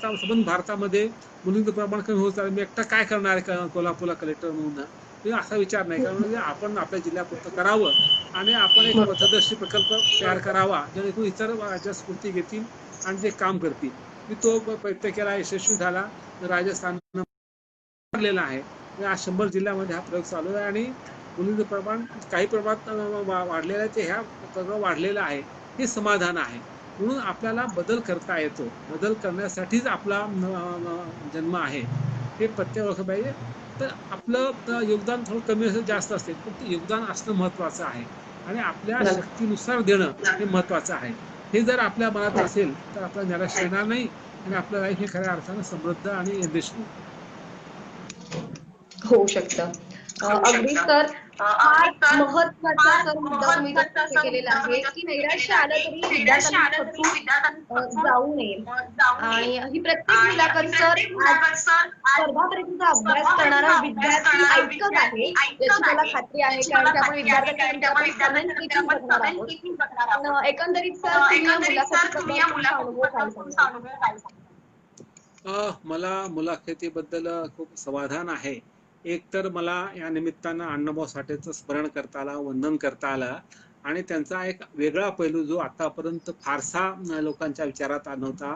भारतामध्ये मुलींचं प्रमाण कमी होत चालेल, मी एकटा काय करणार आहे कोल्हापूरला कलेक्टर म्हणून, असा विचार नाही. कारण म्हणजे आपण आपल्या जिल्ह्यापुरतं करावं आणि आपण एक पथदर्शी प्रकल्प तयार करावा, जेणेकरून इतर राज्यात स्फूर्ती घेतील आणि जे काम करतील. मी तो प्रयत्न केला, यशस्वी झाला. राजस्थान आहे. आज 100 जिल्ह्यामध्ये हा प्रयोग चालू आहे आणि मुलींचं प्रमाण काही प्रमाणात वाढलेलं आहे, ते ह्या प्रमाणात वाढलेलं आहे. हे समाधान आहे. म्हणून आपल्याला बदल करता येतो. बदल करण्यासाठीच आपला जन्म आहे, हे प्रत्येक ओळखलं पाहिजे. तर आपलं योगदान थोडं कमी असेल जास्त असेल, पण ते योगदान असणं महत्वाचं आहे आणि आपल्या शक्तीनुसार देणं हे महत्वाचं आहे. हे जर आपल्या मनात असेल तर आपल्याला निराश येणार नाही आणि आपलं लाईफ हे खऱ्या अर्थानं समृद्ध आणि यशस्वी होऊ शकतं. अगदीच तर फार महत्वाचा तर मुद्दा तुम्ही इथे केलेला आहे की नैराश्य आलं तरी विद्यार्थ्यांनी खचून जाऊ नये. आणि ही प्रत्येक मुलाखत सर आज स्पर्धा परीक्षेचा अभ्यास करणारा विद्यार्थी ऐकत आहे याची मला खात्री आहे. कारण की आपण विद्यार्थ्यांच्या कमेंट देखील बघणार आहोत. पण एकंदरीत सर तुम्ही या मुलाखतीबद्दल तुमचा अनुभव काय सांगाल? मला मुलाखतीबद्दल खूप समाधान आहे. एक तर मला या निमित्तानं अण्णाभाऊ साठेचं स्मरण करता आलं, वंदन करता आलं आणि त्यांचा एक वेगळा पैलू जो आतापर्यंत फारसा लोकांच्या विचारात नव्हता,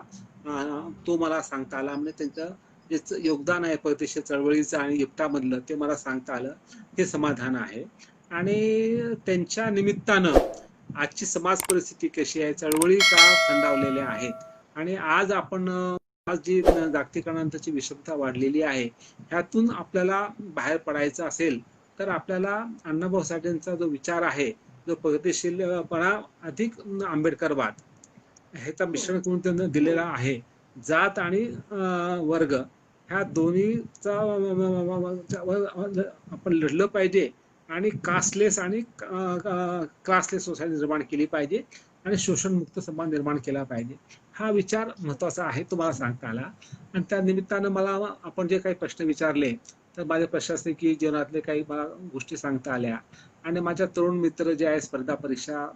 तो मला सांगता आला. म्हणजे त्यांचं जे योगदान आहे परदेशी चळवळीचं आणि इप्टामधलं, ते मला सांगता आलं. हे समाधान आहे. आणि त्यांच्या निमित्तानं आजची समाज परिस्थिती कशी आहे, चळवळी का थंडावलेल्या आहेत आणि आज आपण आज जी जागतिकीकरणाची विषमता वाढलेली आहे, ह्यातून आपल्याला बाहेर पडायचं असेल तर आपल्याला अण्णाभाऊ साठेंचा जो विचार आहे, जो प्रगतिशीलपणा अधिक आंबेडकरवाद ह्याचा मिश्रण करून त्यांनी दिलेला आहे. जात आणि वर्ग ह्या दोन्हीचा आपण लढलं पाहिजे आणि कास्टलेस आणि क्लासलेस सोसायटी निर्माण केली पाहिजे आणि शोषणमुक्त समाज निर्माण केला पाहिजे. हा विचार महत्वाचा आहे, तो मला सांगता आला. आणि त्या निमित्तानं मला आपण जे काही प्रश्न विचारले तर माझ्या प्रशासकीय जीवनातले काही मला गोष्टी सांगता आल्या. आणि माझ्या तरुण मित्र जे आहे, स्पर्धा परीक्षा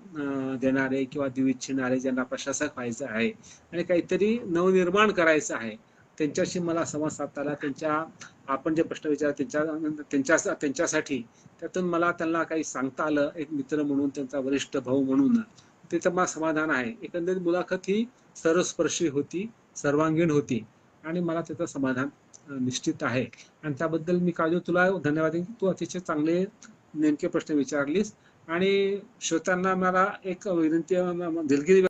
देणारे किंवा देऊ इच्छिणारे, ज्यांना प्रशासक व्हायचं आहे आणि काहीतरी नवनिर्माण करायचं आहे, त्यांच्याशी मला संवाद साधता आला. आपण जे प्रश्न विचारले त्यांच्यासाठी त्यातून मला त्यांना काही सांगता आलं, एक मित्र म्हणून, त्यांचा वरिष्ठ भाऊ म्हणून. त्याचं मला समाधान आहे. एकंदरीत मुलाखत ही सर्वस्पर्शी होती, सर्वांगीण होती आणि मला त्याचं समाधान निश्चित आहे. आणि त्याबद्दल मी काजू तुला धन्यवाद देईन. तू अतिशय चांगले नेमके प्रश्न विचारलीस. आणि श्रोत्यांना मला एक विनंती, दिलगिरी,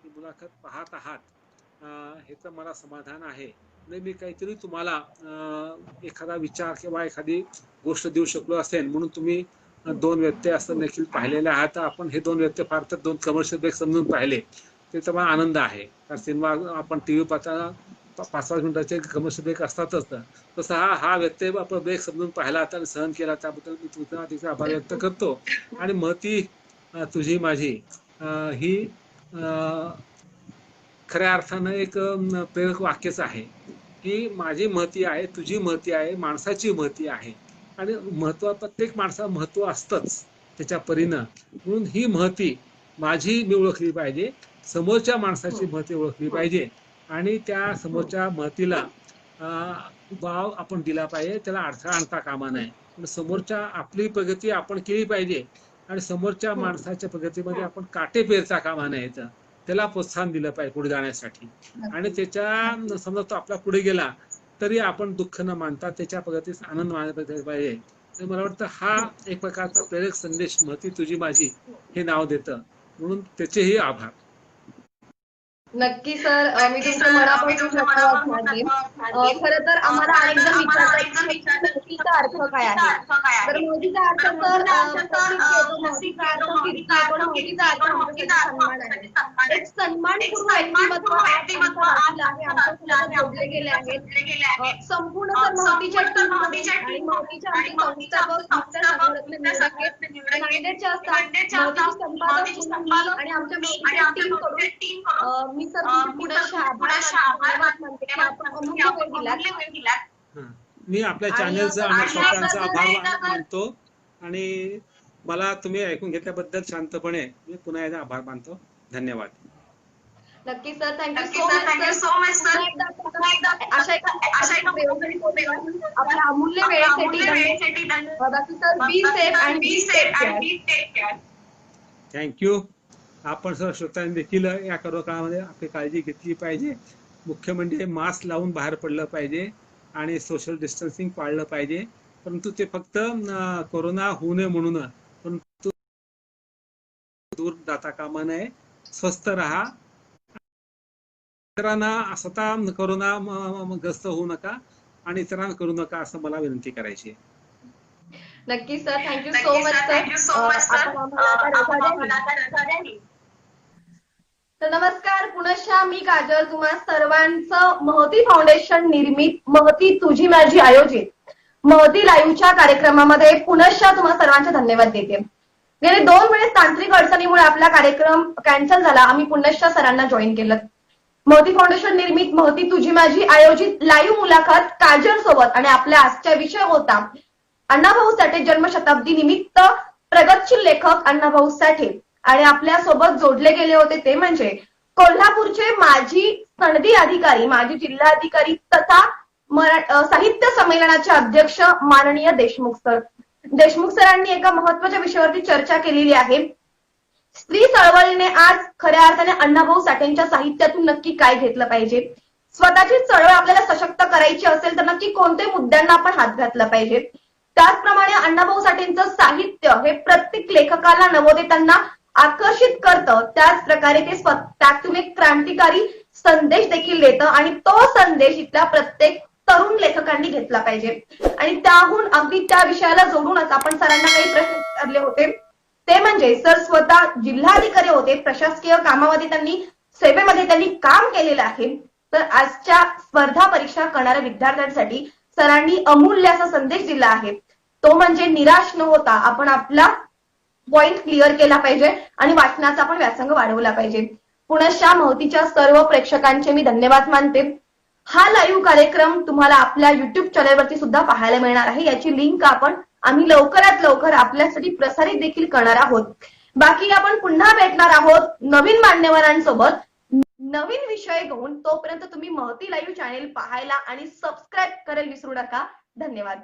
मुलाखत पाहत आहात ह्याचं मला समाधान आहे. मी काहीतरी तुम्हाला एखादा विचार किंवा एखादी गोष्ट देऊ शकलो असेल म्हणून तुम्ही 2 व्यत्यय असं देखील पाहिलेले आहात. आपण हे 2 व्यत्यय फार तर 2 कमर्शियल ब्रेक समजून पाहिले, त्याचा मला आनंद आहे. कारण सिनेमा आपण टीव्ही पाहताना 5-5 मिनिटाचे कमर्शियल ब्रेक असतातच. तसा हा व्यत्यय आपण ब्रेक समजून पाहिला आणि सहन केला, त्याबद्दल मी तुमचा तिचा आभार व्यक्त करतो. आणि महती तुझी माझी ही खऱ्या अर्थानं एक प्रेरक वाक्यच आहे की माझी महती आहे, तुझी महती आहे, माणसाची महती आहे. आणि प्रत्येक माणसाला महत्व असतंच त्याच्या परीनं. म्हणून ही महती माझी मी ओळखली पाहिजे, समोरच्या माणसाची महती ओळखली पाहिजे आणि त्या समोरच्या महतीला वाव आपण दिला पाहिजे, त्याला अडथळा आणता कामा नये. पण समोरच्या आपली प्रगती आपण केली पाहिजे आणि समोरच्या माणसाच्या प्रगतीमध्ये आपण काटे पेरता कामा नयेत. त्याला प्रोत्साहन दिलं पाहिजे पुढे जाण्यासाठी. आणि त्याच्या समजा तो आपला पुढे गेला तरी आपण दुःख न मानता त्याच्या प्रगतीस आनंद मानला पाहिजे. तर मला वाटतं हा एक प्रकारचा प्रेरक संदेश महती तुझी माझी हे नाव देतं. म्हणून त्याचेही आभार. नक्की सर, मी तुमच्या मनापासून धन्यवाद मानते. खरं तर आम्हाला अनेकदा विचारतात महतीचा अर्थ काय आहे. तर महतीचा अर्थ तर महतीचा अर्थ एक सन्मानपूर्ण व्यक्तिमत्व जोडले गेले आहेत. संपूर्ण महतीच्या टीममध्ये आणि महतीच्या नांदेडच्या असतात महतीचे संपादक आणि आमच्या महतीच्या टीम मी सर पुढे मी आपल्या चॅनलचा आणि श्रोत्यांचा आभार मानतो. आणि मला तुम्ही ऐकून घेतल्याबद्दल शांतपणे मी पुन्हा एकदा आभार मानतो. धन्यवाद. नक्की sir, thank you so much sir. आपल्या अमूल्य वेळेसाठी बाकी sir, be safe and be take care. Thank you. आपण सर्व श्रोत्यांनी देखील या काळामध्ये आपली काळजी घेतली पाहिजे. मुख्य म्हणजे मास्क लावून बाहेर पडलं पाहिजे आणि सोशल डिस्टन्सिंग पाळलं पाहिजे. परंतु ते फक्त कोरोना होऊ नये म्हणून, परंतु दूर जाता कामा नये. स्वस्थ राहा. इतरांना स्वतः कोरोना ग्रस्त होऊ नका आणि इतरांना करू नका असं मला विनंती करायची आहे. नक्की sir, thank you so much sir. तर नमस्कार, पुनश्च मी काजल तुम्हा सर्वांचं महती फाउंडेशन निर्मित महती तुझी माझी आयोजित महती लाईव्हच्या कार्यक्रमामध्ये पुनश्च तुम्हा सर्वांचे धन्यवाद देते. गेले 2 वेळेस तांत्रिक अडचणीमुळे आपला कार्यक्रम कॅन्सल झाला. आम्ही पुनश्च सरांना जॉईन केलं. महती फाउंडेशन निर्मित महती तुझी माझी आयोजित लाईव्ह मुलाखत काजल सोबत आणि आपल्या आजचा विषय होता अण्णाभाऊ साठे जन्मशताब्दी निमित्त प्रगतशील लेखक अण्णाभाऊ साठे. आणि आपल्या सोबत जोडले गेले होते ते म्हणजे कोल्हापूरचे माजी सनदी अधिकारी, माजी जिल्हाधिकारी तथा साहित्य संमेलनाचे अध्यक्ष माननीय देशमुख सर. देशमुख सरांनी एका महत्वाच्या विषयावरती चर्चा केलेली आहे. स्त्री चळवळीने आज खऱ्या अर्थाने अण्णाभाऊ साठेंच्या साहित्यातून नक्की काय घेतलं पाहिजे, स्वतःची चळवळ आपल्याला सशक्त करायची असेल तर नक्की कोणत्या मुद्द्यांना आपण हात घातला पाहिजे. त्याचप्रमाणे अण्णाभाऊ साठेंचं साहित्य हे प्रत्येक लेखकाला नवोदितांना आकर्षित करतं. त्याच प्रकारे ते त्यातून एक क्रांतिकारी संदेश देखील देतं आणि तो संदेश इथल्या प्रत्येक तरुण लेखकांनी घेतला पाहिजे. आणि त्याहून अगदी त्या विषयाला जोडूनच आपण सरांना काही प्रश्न विचारले होते. ते म्हणजे सर स्वतः जिल्हाधिकारी होते, प्रशासकीय कामामध्ये सेवेमध्ये त्यांनी काम केलेलं आहे. तर आजच्या स्पर्धा परीक्षा करणाऱ्या विद्यार्थ्यांसाठी सरांनी अमूल्य असा संदेश दिला आहे. तो म्हणजे निराश न होता आपण आपला पॉइंट क्लिअर केला पाहिजे आणि वाचनाचा पण व्यासंग वाढवला पाहिजे. पुनश्च महतीच्या सर्व प्रेक्षकांचे मी धन्यवाद मानते. हा लाईव्ह कार्यक्रम तुम्हाला आपल्या युट्यूब चॅनलवरती सुद्धा पाहायला मिळणार आहे. याची लिंक आम्ही लवकरात लवकर आपल्यासाठी प्रसारित देखील करणार आहोत. बाकी आपण पुन्हा भेटणार आहोत नवीन मान्यवरांसोबत नवीन विषय घेऊन. तोपर्यंत तुम्ही महती लाईव्ह चॅनेल पाहायला आणि सबस्क्राईब करायला विसरू नका. धन्यवाद.